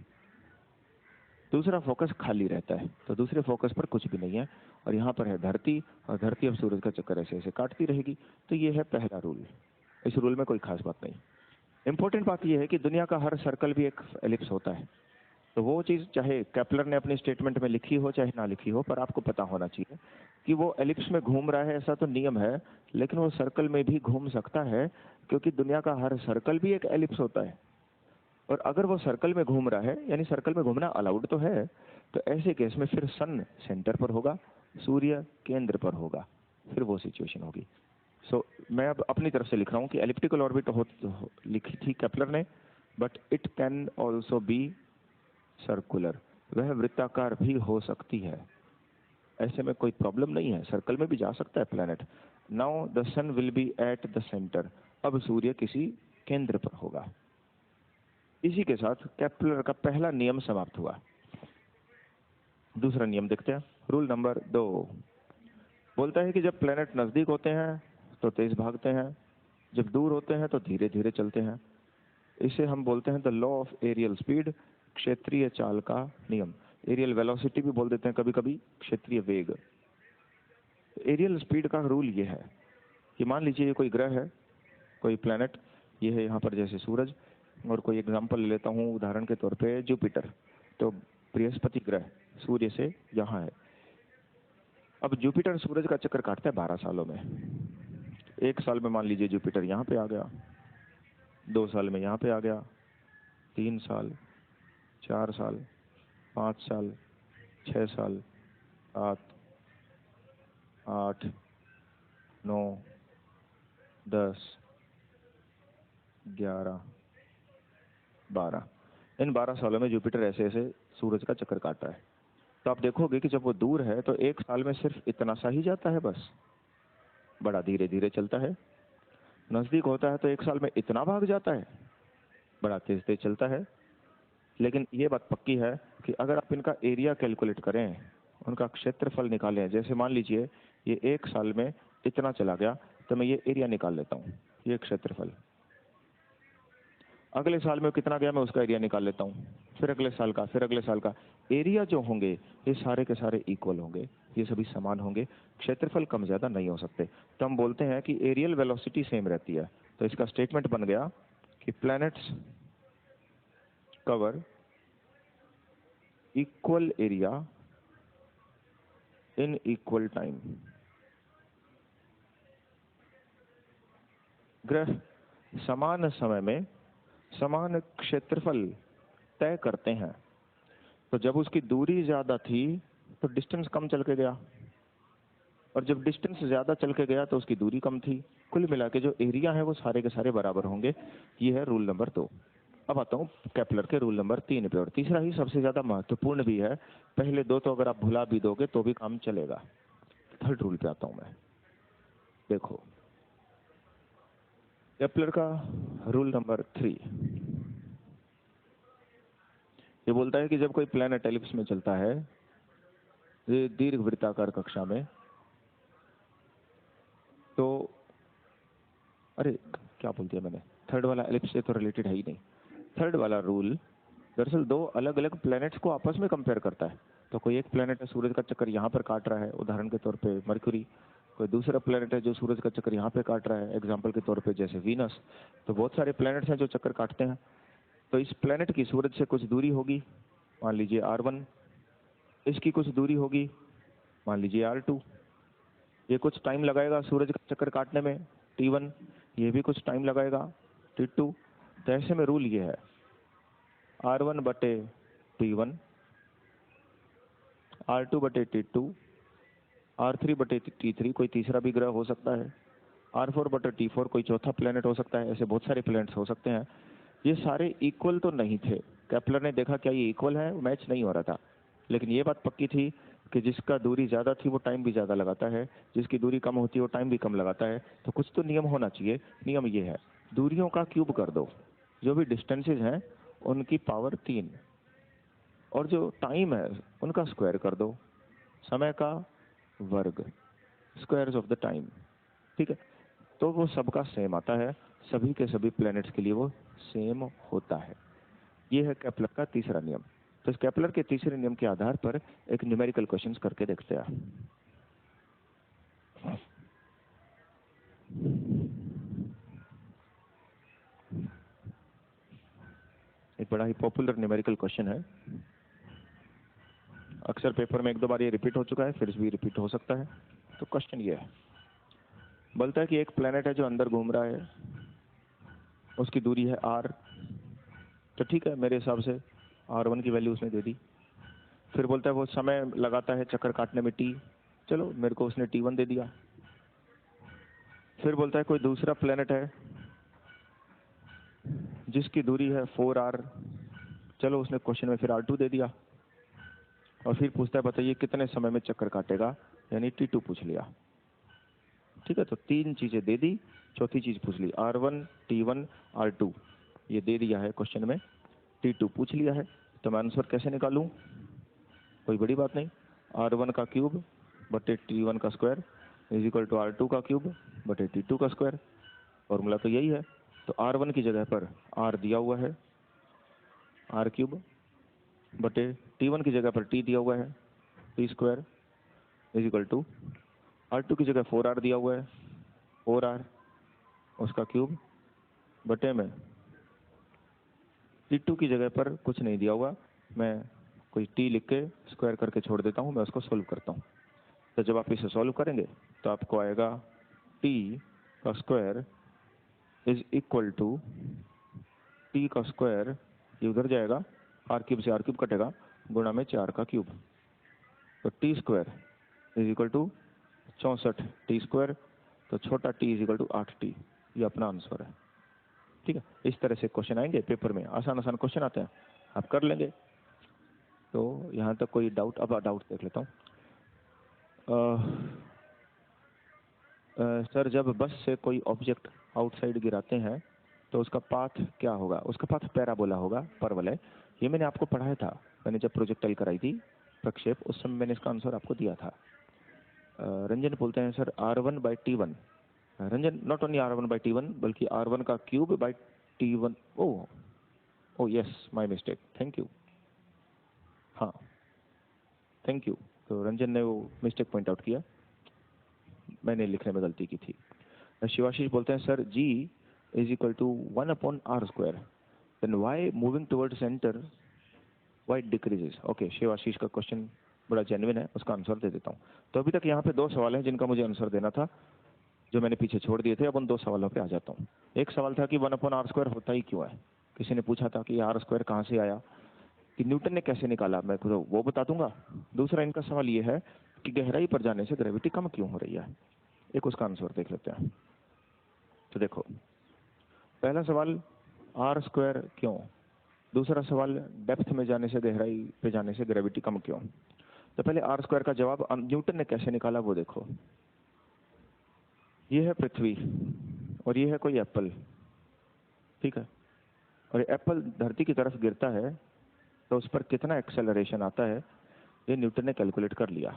Speaker 1: दूसरा फोकस खाली रहता है, तो दूसरे फोकस पर कुछ भी नहीं है। और यहाँ पर है धरती, और धरती अब सूरज का चक्कर ऐसे ऐसे काटती रहेगी। तो ये है पहला रूल, इस रूल में कोई खास बात नहीं। इंपॉर्टेंट बात यह है कि दुनिया का हर सर्कल भी एक एलिप्स होता है। तो वो चीज चाहे केपलर ने अपनी स्टेटमेंट में लिखी हो चाहे ना लिखी हो, पर आपको पता होना चाहिए कि वो एलिप्स में घूम रहा है, ऐसा तो नियम है, लेकिन वो सर्कल में भी घूम सकता है, क्योंकि दुनिया का हर सर्कल भी एक एलिप्स होता है। और अगर वो सर्कल में घूम रहा है, यानी सर्कल में घूमना अलाउड तो है, तो ऐसे केस में फिर सन सेंटर पर होगा, सूर्य केंद्र पर होगा, फिर वो सिचुएशन होगी। सो मैं अब अपनी तरफ से लिख रहा हूँ कि एलिप्टिकल ऑर्बिट लिखी थी केपलर ने, but it can also be circular, वह वृत्ताकार भी हो सकती है, ऐसे में कोई प्रॉब्लम नहीं है, सर्कल में भी जा सकता है planet. Now the sun will be at the centre, अब सूर्य किसी केंद्र पर होगा। इसी के साथ केपलर का पहला नियम समाप्त हुआ। दूसरा नियम देखते हैं, रूल नंबर 2 बोलता है कि जब प्लैनेट नजदीक होते हैं तो तेज भागते हैं, जब दूर होते हैं तो धीरे धीरे चलते हैं। इसे हम बोलते हैं the law of areal speed, क्षेत्रीय चाल का नियम। एरियल वेलोसिटी भी बोल देते हैं कभी कभी, क्षेत्रीय वेग। एरियल स्पीड का रूल ये है कि मान लीजिए ये कोई ग्रह है, कोई प्लेनेट, ये है यहाँ पर जैसे सूरज, और कोई एग्जांपल ले लेता हूँ उदाहरण के तौर पे जुपिटर। तो बृहस्पति ग्रह सूर्य से यहाँ है। अब जुपिटर सूरज का चक्कर काटता है 12 सालों में। एक साल में मान लीजिए जुपिटर यहाँ पे आ गया, 2 साल में यहाँ पे आ गया, 3 साल, 4 साल, 5 साल, 6 साल, 7, 8, 9, 10, 11, 12। इन 12 सालों में जुपिटर ऐसे ऐसे सूरज का चक्कर काटता है। तो आप देखोगे कि जब वो दूर है तो एक साल में सिर्फ इतना सा ही जाता है, बस बड़ा धीरे धीरे चलता है। नजदीक होता है तो एक साल में इतना भाग जाता है, बड़ा तेज तेज चलता है। लेकिन ये बात पक्की है कि अगर आप इनका एरिया कैलकुलेट करें, उनका क्षेत्रफल निकालें, जैसे मान लीजिए ये एक साल में इतना चला गया, तो मैं ये एरिया निकाल लेता हूँ, ये क्षेत्रफल। अगले साल में कितना गया मैं उसका एरिया निकाल लेता हूँ, फिर अगले साल का, फिर अगले साल का। एरिया जो होंगे ये सारे के सारे इक्वल होंगे, ये सभी समान होंगे, क्षेत्रफल कम ज्यादा नहीं हो सकते। तो हम बोलते हैं कि एरियल वेलोसिटी सेम रहती है। तो इसका स्टेटमेंट बन गया कि planets cover equal area in equal time. ग्रह समान समय में समान क्षेत्रफल तय करते हैं। तो जब उसकी दूरी ज्यादा थी तो डिस्टेंस कम चल के गया, और जब डिस्टेंस ज्यादा चल के गया तो उसकी दूरी कम थी। कुल मिला के जो एरिया है वो सारे के सारे बराबर होंगे। ये है रूल नंबर 2। अब आता हूँ केपलर के रूल नंबर 3 पे, और तीसरा ही सबसे ज्यादा महत्वपूर्ण भी है। पहले 2 तो अगर आप भुला भी दोगे तो भी काम चलेगा। थर्ड रूल पे आता हूँ मैं। देखो केपलर का रूल नंबर 3 ये बोलता है कि जब कोई प्लैनेट एलिप्स में चलता है, ये दीर्घ वृत्ताकार कक्षा में, तो अरे क्या बोल दिया मैंने, थर्ड वाला एलिप्स से तो रिलेटेड है ही नहीं। थर्ड वाला रूल दरअसल 2 अलग अलग प्लैनेट्स को आपस में कंपेयर करता है। तो कोई एक प्लैनेट है सूरज का चक्कर यहाँ पर काट रहा है, उदाहरण के तौर पे मर्क्यूरी। कोई दूसरा प्लैनेट है जो सूरज का चक्कर यहाँ पे काट रहा है, एग्जाम्पल के तौर पे जैसे वीनस। तो बहुत सारे प्लैनेट्स हैं जो चक्कर काटते हैं। तो इस प्लैनेट की सूरज से कुछ दूरी होगी, मान लीजिए R1। इसकी कुछ दूरी होगी, मान लीजिए R2। ये कुछ टाइम लगाएगा सूरज का चक्कर काटने में, T1। ये भी कुछ टाइम लगाएगा, T2। तो ऐसे में रूल ये है R1 बटे T1, R2 बटे T2, R3 बटे T3, कोई तीसरा भी ग्रह हो सकता है, R4 बटे T4, कोई चौथा प्लेनेट हो सकता है। ऐसे बहुत सारे प्लेनेट्स हो सकते हैं। ये सारे इक्वल तो नहीं थे। केपलर ने देखा क्या ये इक्वल है, मैच नहीं हो रहा था। लेकिन ये बात पक्की थी कि जिसका दूरी ज्यादा थी वो टाइम भी ज्यादा लगाता है, जिसकी दूरी कम होती है वो टाइम भी कम लगाता है। तो कुछ तो नियम होना चाहिए। नियम ये है, दूरियों का क्यूब कर दो, जो भी डिस्टेंसेज हैं उनकी पावर 3, और जो टाइम है उनका स्क्वायर कर दो, समय का वर्ग, स्क्वायर्स ऑफ द टाइम। ठीक है, तो वो सबका सेम आता है, सभी के सभी प्लैनेट्स के लिए वो सेम होता है। ये है केपलर का तीसरा नियम। तो इस केपलर के तीसरे नियम के आधार पर एक न्यूमेरिकल क्वेश्चंस करके देखते हैं। एक बड़ा ही पॉपुलर न्यूमेरिकल क्वेश्चन है, अक्सर पेपर में 1-2 बार ये रिपीट हो चुका है, फिर भी रिपीट हो सकता है। तो क्वेश्चन ये है, बोलता है कि एक प्लेनेट है जो अंदर घूम रहा है, उसकी दूरी है R। तो ठीक है, मेरे हिसाब से R1 की वैल्यू उसने दे दी। फिर बोलता है वो समय लगाता है चक्कर काटने में T, चलो मेरे को उसने T1 दे दिया। फिर बोलता है कोई दूसरा प्लेनेट है जिसकी दूरी है 4R, चलो उसने क्वेश्चन में फिर R2 दे दिया। और फिर पूछता है बताइए कितने समय में चक्कर काटेगा, यानी T2 पूछ लिया। ठीक है, तो 3 चीजें दे दी, चौथी चीज पूछ ली, R1, T1, R2 ये दे दिया है क्वेश्चन में, T2 पूछ लिया है। तो मैं आंसर कैसे निकालूं, कोई बड़ी बात नहीं, R1 का क्यूब बटे T1 का square is equal to R2 का क्यूब बटे T2 का स्क्वायर, फॉर्मूला तो यही है। तो R1 की जगह पर R दिया हुआ है R³ बटे T1 की जगह पर T दिया हुआ है T² is equal to R2 की जगह 4R दिया हुआ है 4R उसका क्यूब बटे में T2 की जगह पर कुछ नहीं दिया हुआ, मैं कोई T लिख के स्क्वायर करके छोड़ देता हूँ, मैं उसको सोल्व करता हूँ। तो जब आप इसे सोल्व करेंगे तो आपको आएगा T का square is equal to T का स्क्वायर, ये उधर जाएगा R³ से R³ कटेगा, गुणा में 4 का क्यूब। तो T² is equal to 64 T², तो छोटा t is equal to 8t, ये अपना आंसर है। ठीक है, इस तरह से क्वेश्चन आएंगे पेपर में, आसान आसान क्वेश्चन आते हैं, आप कर लेंगे। तो यहाँ तक कोई डाउट? अब डाउट देख लेता हूँ। सर जब बस से कोई ऑब्जेक्ट आउटसाइड गिराते हैं तो उसका पाथ क्या होगा? उसका पाथ पैराबोला होगा, परवलय। ये मैंने आपको पढ़ाया था, मैंने जब प्रोजेक्टाइल कराई थी प्रक्षेप, उस समय मैंने इसका आंसर आपको दिया था। रंजन बोलते हैं sir R1/T1। Ranjan not only R1/T1 बल्कि R1 का cube by T1। O yes, my mistake, thank you. हाँ थैंक यू। तो रंजन ने वो मिस्टेक पॉइंट आउट किया, मैंने लिखने में गलती की थी। शिवाशीष बोलते हैं sir G is equal to 1/R², then why moving toward centre why decreases. Okay, Shivashish का क्वेश्चन बड़ा जेन्युइन है, उसका आंसर दे देता हूँ। तो अभी तक यहाँ पे 2 सवाल हैं जिनका मुझे आंसर देना था, जो मैंने पीछे छोड़ दिए थे। अब उन 2 सवालों पे आ जाता हूँ। एक सवाल था कि 1/R² होता ही क्यों है, किसी ने पूछा था कि R² कहाँ से आया, कि न्यूटन ने कैसे निकाला, मैं तो वो बता दूंगा। दूसरा इनका सवाल ये है कि गहराई पर जाने से ग्रेविटी कम क्यों हो रही है, एक उसका आंसर देख लेते हैं। तो देखो, पहला सवाल R² क्यों, दूसरा सवाल डेप्थ में जाने से, गहराई पे जाने से ग्रेविटी कम क्यों। तो पहले R² का जवाब न्यूटन ने कैसे निकाला वो देखो। ये है पृथ्वी और ये है कोई एप्पल, ठीक है, और एप्पल धरती की तरफ गिरता है तो उस पर कितना एक्सेलरेशन आता है ये न्यूटन ने कैलकुलेट कर लिया।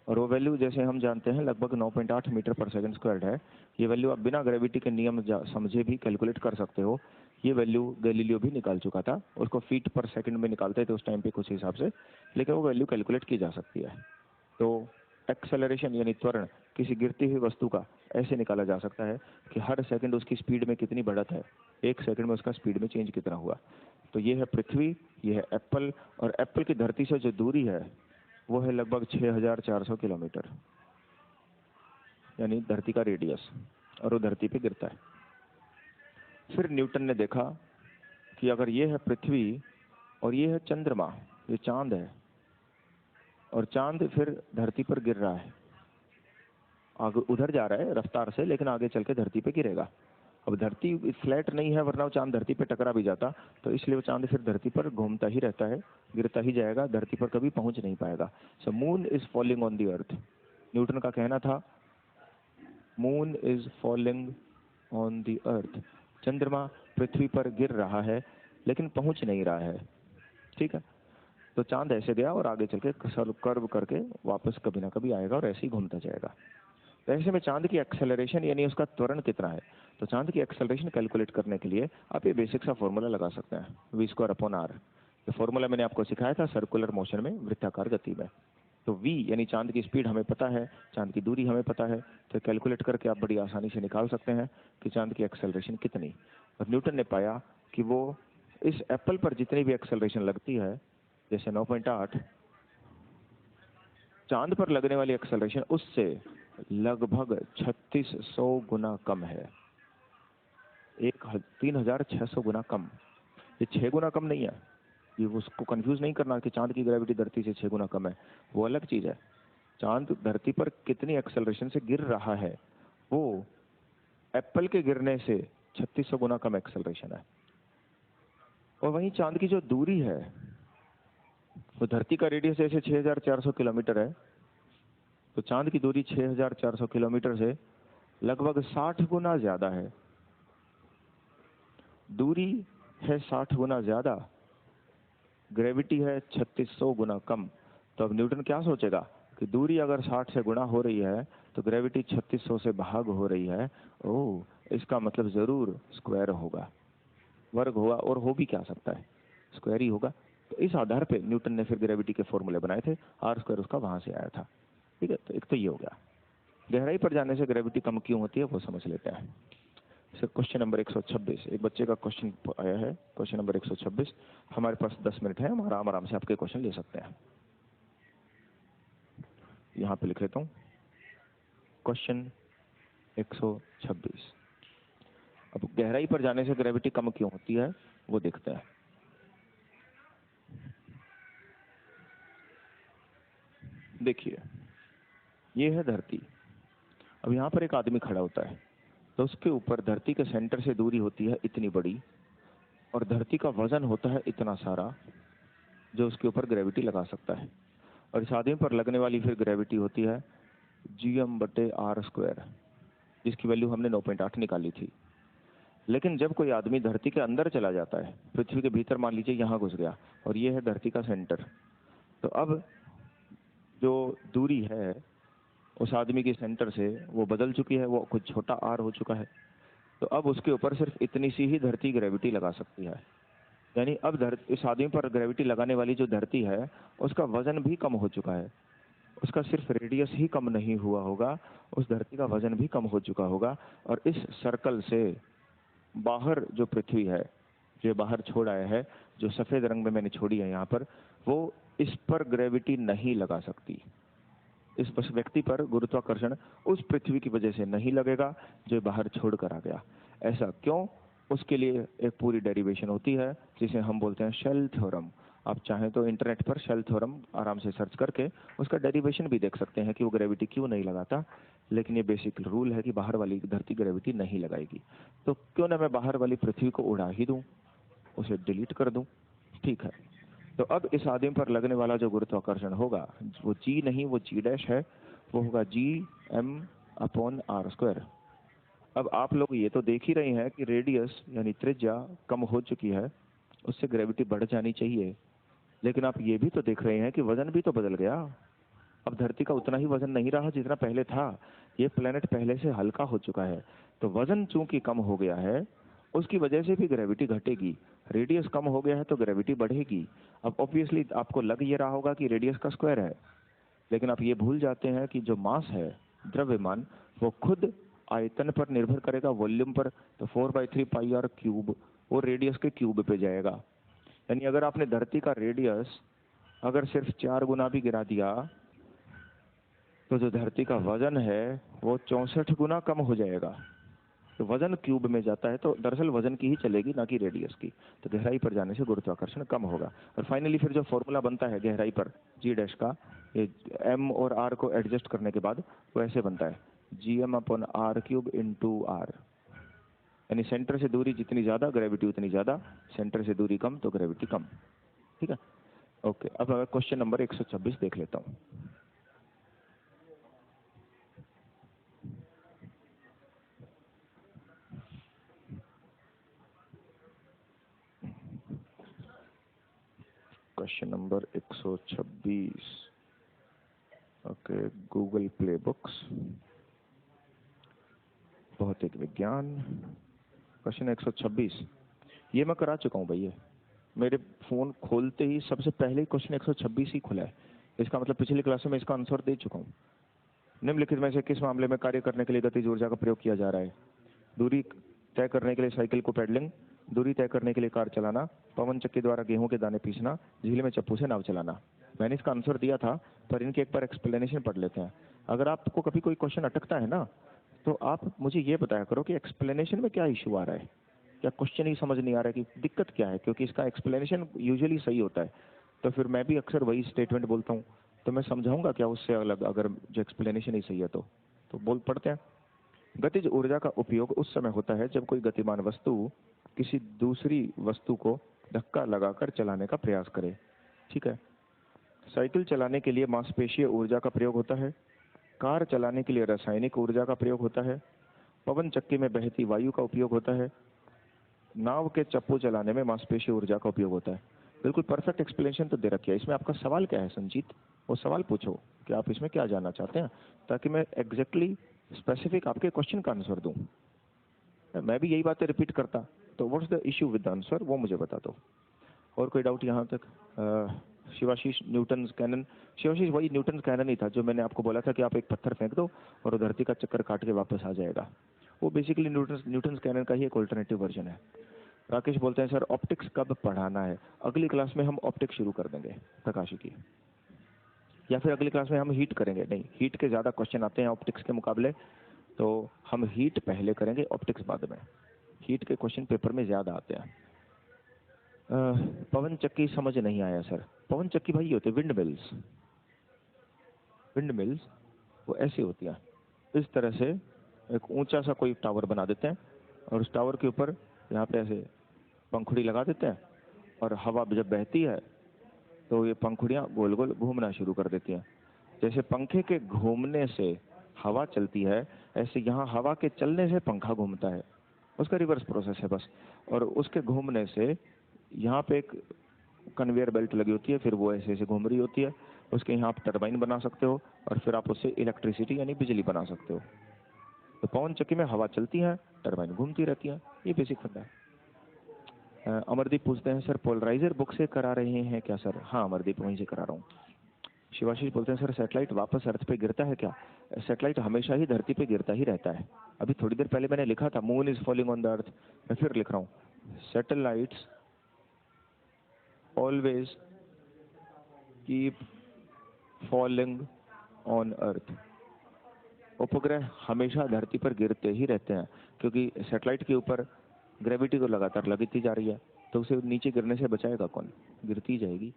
Speaker 1: और वो वैल्यू जैसे हम जानते हैं लगभग 9.8 मीटर पर सेकंड स्क्वायर्ड है। ये वैल्यू आप बिना ग्रेविटी के नियम समझे भी कैलकुलेट कर सकते हो। ये वैल्यू गैलीलियो भी निकाल चुका था, उसको फीट पर सेकंड में निकालते थे उस टाइम पे कुछ हिसाब से, लेकिन वो वैल्यू कैलकुलेट की जा सकती है। तो एक्सेलरेशन यानी त्वरण किसी गिरती हुई वस्तु का ऐसे निकाला जा सकता है कि हर सेकंड उसकी स्पीड में कितनी बढ़त है, 1 सेकंड में उसका स्पीड में चेंज कितना हुआ। तो ये है पृथ्वी, ये है एप्पल, और एप्पल की धरती से जो दूरी है वो है लगभग 6400 किलोमीटर, यानी धरती का रेडियस, और वो धरती पे गिरता है। फिर न्यूटन ने देखा कि अगर ये है पृथ्वी और ये है चंद्रमा, ये चांद है, और चांद फिर धरती पर गिर रहा है, आगे उधर जा रहा है रफ्तार से, लेकिन आगे चल के धरती पे गिरेगा। अब धरती फ्लैट नहीं है, वरना वो चांद धरती पे टकरा भी जाता, तो इसलिए वो चांद फिर धरती पर घूमता ही रहता है, गिरता ही जाएगा, धरती पर कभी पहुंच नहीं पाएगा। So moon is falling on the Earth. Newton का कहना था moon is falling on the Earth, चंद्रमा पृथ्वी पर गिर रहा है लेकिन पहुंच नहीं रहा है, ठीक है। तो चांद ऐसे गया और आगे चल के कर्व करके वापस कभी ना कभी आएगा और ऐसे ही घूमता जाएगा। तो ऐसे में चांद की एक्सेलरेशन यानी उसका त्वरण कितना है, तो चांद की एक्सेलरेशन कैलकुलेट करने के लिए आप ये बेसिक सा फॉर्मूला लगा सकते हैं, v²/r। ये फॉर्मूला मैंने आपको सिखाया था सर्कुलर मोशन में, वृत्ताकार गति में। तो v यानी चांद की स्पीड हमें पता है, चांद की दूरी हमें पता है, तो कैलकुलेट करके आप बड़ी आसानी से निकाल सकते हैं कि चांद की एक्सेलरेशन कितनी। और न्यूटन ने पाया कि वो इस एप्पल पर जितनी भी एक्सेलरेशन लगती है, जैसे 9.8, चांद पर लगने वाली एक्सेलरेशन उससे लगभग 3600 गुना कम है, 3600 गुना कम। ये 6 गुना कम नहीं है, ये उसको कंफ्यूज नहीं करना कि चांद की ग्रेविटी धरती से 6 गुना कम है, वो अलग चीज है। चांद धरती पर कितनी एक्सेलरेशन से गिर रहा है, वो एप्पल के गिरने से 3600 गुना कम एक्सेलरेशन है। और वहीं चांद की जो दूरी है, वो धरती का रेडियस ऐसे 6400 किलोमीटर है, तो चांद की दूरी 6400 किलोमीटर से लगभग 60 गुना ज्यादा है। दूरी है 60 गुना ज्यादा, ग्रेविटी है 3600 गुना कम। तो अब न्यूटन क्या सोचेगा कि दूरी अगर 60 से गुणा हो रही है तो ग्रेविटी 3600 से भाग हो रही है। ओह, इसका मतलब जरूर स्क्वायर होगा, वर्ग होगा, और हो भी क्या सकता है, स्क्वायर ही होगा। तो इस आधार पे न्यूटन ने फिर ग्रेविटी के फॉर्मूले बनाए थे, आर स्क्वायर उसका वहां से आया था। ठीक है, तो एक तो ये हो गया। गहराई पर जाने से ग्रेविटी कम क्यों होती है वो समझ लेते हैं। सर क्वेश्चन नंबर 126, एक बच्चे का क्वेश्चन आया है, क्वेश्चन नंबर 126। हमारे पास 10 मिनट है, हम आराम आराम से आपके क्वेश्चन ले सकते हैं। यहाँ पे लिख लेता हूँ क्वेश्चन 126। अब गहराई पर जाने से ग्रेविटी कम क्यों होती है वो देखते हैं। देखिए, ये है धरती। अब यहाँ पर एक आदमी खड़ा होता है, तो उसके ऊपर धरती के सेंटर से दूरी होती है इतनी बड़ी, और धरती का वजन होता है इतना सारा जो उसके ऊपर ग्रेविटी लगा सकता है। और इस आदमी पर लगने वाली फिर ग्रेविटी होती है gm/r², जिसकी वैल्यू हमने 9.8 निकाली थी। लेकिन जब कोई आदमी धरती के अंदर चला जाता है, पृथ्वी के भीतर मान लीजिए यहाँ घुस गया, और ये है धरती का सेंटर, तो अब जो दूरी है उस आदमी के सेंटर से वो बदल चुकी है, वो कुछ छोटा आर हो चुका है। तो अब उसके ऊपर सिर्फ इतनी सी ही धरती ग्रेविटी लगा सकती है। यानी अब इस आदमी पर ग्रेविटी लगाने वाली जो धरती है उसका वजन भी कम हो चुका है, उसका सिर्फ रेडियस ही कम नहीं हुआ होगा, उस धरती का वजन भी कम हो चुका होगा। और इस सर्कल से बाहर जो पृथ्वी है, जो बाहर छोड़ आया है, जो सफेद रंग में मैंने छोड़ी है यहाँ पर, वो इस पर ग्रेविटी नहीं लगा सकती। इस व्यक्ति पर गुरुत्वाकर्षण उस पृथ्वी की वजह से नहीं लगेगा जो बाहर छोड़ कर आ गया। ऐसा क्यों? उसके लिए एक पूरी डेरिवेशन होती है जिसे हम बोलते हैं शेल थ्योरम। आप चाहें तो इंटरनेट पर शेल थ्योरम आराम से सर्च करके उसका डेरिवेशन भी देख सकते हैं कि वो ग्रेविटी क्यों नहीं लगाता। लेकिन ये बेसिक रूल है कि बाहर वाली धरती ग्रेविटी नहीं लगाएगी। तो क्यों ना मैं बाहर वाली पृथ्वी को उड़ा ही दूं, उसे डिलीट कर दूं। ठीक है, तो अब इस आदमी पर लगने वाला जो गुरुत्वाकर्षण होगा वो जी नहीं, वो जी डैश है, वो होगा gm/r²। अब आप लोग ये तो देख ही रहे हैं कि रेडियस यानी त्रिज्या कम हो चुकी है, उससे ग्रेविटी बढ़ जानी चाहिए। लेकिन आप ये भी तो देख रहे हैं कि वजन भी तो बदल गया। अब धरती का उतना ही वजन नहीं रहा जितना पहले था, ये प्लेनेट पहले से हल्का हो चुका है। तो वजन चूंकि कम हो गया है, उसकी वजह से भी ग्रेविटी घटेगी। रेडियस कम हो गया है तो ग्रेविटी बढ़ेगी। अब ऑब्वियसली आपको लग ये रहा होगा कि रेडियस का स्क्वायर है, लेकिन आप ये भूल जाते हैं कि जो मास है, द्रव्यमान, वो खुद आयतन पर निर्भर करेगा, वॉल्यूम पर। तो 4/3πr³ वो रेडियस के क्यूब पे जाएगा। यानी अगर आपने धरती का रेडियस अगर सिर्फ 4 गुना भी गिरा दिया, तो जो धरती का वजन है वो 64 गुना कम हो जाएगा। तो वजन क्यूब में जाता है, तो दरअसल वजन की ही चलेगी, ना कि रेडियस की। तो गहराई पर जाने से गुरुत्वाकर्षण कम होगा। और फाइनली फिर जो फॉर्मूला बनता है गहराई पर जी डैश का, ये एम और आर को एडजस्ट करने के बाद वो ऐसे बनता है gm/r³ × r। यानी सेंटर से दूरी जितनी ज्यादा ग्रेविटी उतनी ज्यादा, सेंटर से दूरी कम तो ग्रेविटी कम। ठीक है, ओके। अब क्वेश्चन नंबर 126 देख लेता हूँ। Question number 126, okay, Google play books, भौतिक विज्ञान, क्वेश्चन 126। ये मैं करा चुका हूँ भैया, मेरे फोन खोलते ही सबसे पहले क्वेश्चन 126 ही खुला है। इसका मतलब पिछली क्लास में इसका आंसर दे चुका हूँ। निम्नलिखित में से किस मामले में कार्य करने के लिए गतिज ऊर्जा का प्रयोग किया जा रहा है? दूरी तय करने के लिए साइकिल को पेडलिंग, दूरी तय करने के लिए कार चलाना, पवन चक्की द्वारा गेहूं के दाने पीसना, झील में चप्पू से नाव चलाना। मैंने इसका आंसर दिया था, पर इनके एक बार एक्सप्लेनेशन पढ़ लेते हैं। अगर आपको कभी कोई क्वेश्चन अटकता है ना, तो आप मुझे ये बताया करो कि एक्सप्लेनेशन में क्या इश्यू आ रहा है, क्या क्वेश्चन ही समझ नहीं आ रहा है, कि दिक्कत क्या है। क्योंकि इसका एक्सप्लेनेशन यूजुअली सही होता है, तो फिर मैं भी अक्सर वही स्टेटमेंट बोलता हूँ। तो मैं समझाऊंगा क्या उससे अलग, अगर जो एक्सप्लेनेशन ही सही है तो बोल पढ़ते हैं। गतिज ऊर्जा का उपयोग उस समय होता है जब कोई गतिमान वस्तु किसी दूसरी वस्तु को धक्का लगाकर चलाने का प्रयास करे। ठीक है, साइकिल चलाने के लिए मांसपेशीय ऊर्जा का प्रयोग होता है, कार चलाने के लिए रासायनिक ऊर्जा का प्रयोग होता है, पवन चक्की में बहती वायु का उपयोग होता है, नाव के चप्पू चलाने में मांसपेशीय ऊर्जा का उपयोग होता है। बिल्कुल परफेक्ट एक्सप्लेनेशन तो दे रखी है। इसमें आपका सवाल क्या है संजीत? वो सवाल पूछो कि आप इसमें क्या जानना चाहते हैं, ताकि मैं एग्जैक्टली स्पेसिफिक आपके क्वेश्चन का आंसर दूं। मैं भी यही बातें रिपीट करता तो what's the issue with the answer, वो मुझे बता दो। और कोई डाउट यहाँ तक? Shivashish, Newton cannon. शिवाशीष वही न्यूटन कैनन ही था जो मैंने आपको बोला था कि आप एक पत्थर फेंक दो और धरती का चक्कर काट के वापस आ जाएगा। वो बेसिकली न्यूटन कैनन का ही एक ऑल्टरनेटिव वर्जन है। राकेश बोलते हैं सर ऑप्टिक्स कब पढ़ाना है? अगली क्लास में हम ऑप्टिक्स शुरू कर देंगे प्रकाशी की, या फिर अगली क्लास में हम हीट करेंगे। नहीं, हीट के ज़्यादा क्वेश्चन आते हैं ऑप्टिक्स के मुकाबले, तो हम हीट पहले करेंगे, ऑप्टिक्स बाद में। हीट के क्वेश्चन पेपर में ज़्यादा आते हैं। पवन चक्की समझ नहीं आया सर। पवन चक्की भाई होते विंड मिल्स। विंड मिल्स वो ऐसी होती है, इस तरह से एक ऊंचा सा कोई टावर बना देते हैं और उस टावर के ऊपर यहाँ पे ऐसे पंखुड़ी लगा देते हैं, और हवा जब बहती है तो ये पंखुड़ियाँ गोल गोल घूमना शुरू कर देती हैं। जैसे पंखे के घूमने से हवा चलती है, ऐसे यहाँ हवा के चलने से पंखा घूमता है, उसका रिवर्स प्रोसेस है बस। और उसके घूमने से यहाँ पे एक कन्वेयर बेल्ट लगी होती है, फिर वो ऐसे ऐसे घूम रही होती है, उसके यहाँ आप टरबाइन बना सकते हो और फिर आप उससे इलेक्ट्रिसिटी यानी बिजली बना सकते हो। तो पवन चक्की में हवा चलती है, टरबाइन घूमती रहती है, ये बेसिक फंडा है। अमरदीप पूछते हैं सर पोलराइजर बुक से करा रहे हैं क्या सर? हाँ अमरदीप, वहीं से करा रहा हूँ। शिवाशीष बोलते हैं सर सैटेलाइट वापस अर्थ पे गिरता है क्या? सैटेलाइट हमेशा ही धरती पे गिरता ही रहता है। अभी थोड़ी देर पहले मैंने लिखा था moon is falling on the अर्थ, मैं फिर लिख रहा हूँ satellites always keep falling on Earth. उपग्रह हमेशा धरती पर गिरते ही रहते हैं, क्योंकि सैटेलाइट के ऊपर ग्रेविटी तो लगातार लगती जा रही है, तो उसे नीचे गिरने से बचाएगा कौन? गिरती जाएगी।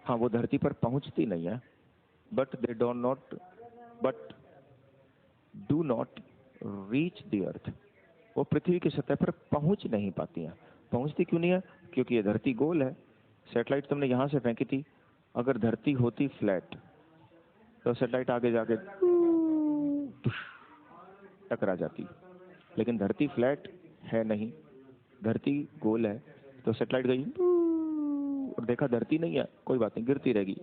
Speaker 1: हाँ वो धरती पर पहुंचती नहीं है, but they do not reach the earth. वो पृथ्वी की सतह पर पहुंच नहीं पाती हैं। पहुंचती क्यों नहीं है? क्योंकि ये धरती गोल है। सैटेलाइट तुमने यहाँ से फेंकी थी, अगर धरती होती फ्लैट तो सैटेलाइट आगे जाके टकरा जाती, लेकिन धरती फ्लैट है नहीं, धरती गोल है, तो सैटेलाइट गई और देखा धरती नहीं है, कोई बात नहीं, गिरती रहेगी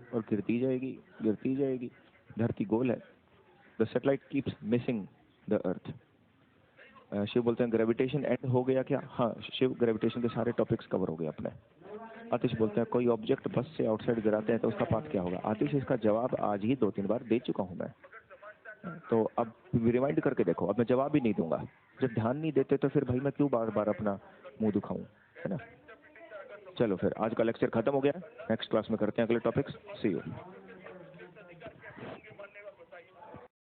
Speaker 1: और गिरती जाएगी, गिरती जाएगी। धरती गोल है। The satellite keeps missing the earth. Shiv बोलते हैं ग्रेविटेशन एंड हो गया क्या? हाँ शिव, ग्रेविटेशन के सारे टॉपिक्स कवर हो गए अपने। आतिश बोलते हैं कोई ऑब्जेक्ट बस से आउटसाइड गिराते हैं तो उसका पाथ क्या होगा? आतिश इसका जवाब आज ही 2-3 बार दे चुका हूं मैं, तो अब रिमाइंड करके देखो। अब मैं जवाब ही नहीं दूंगा, जब ध्यान नहीं देते तो फिर भाई मैं क्यों बार बार अपना मुंह दुखाऊं, है ना। चलो फिर आज का लेक्चर खत्म हो गया, नेक्स्ट क्लास में करते हैं अगले टॉपिक्स। C you.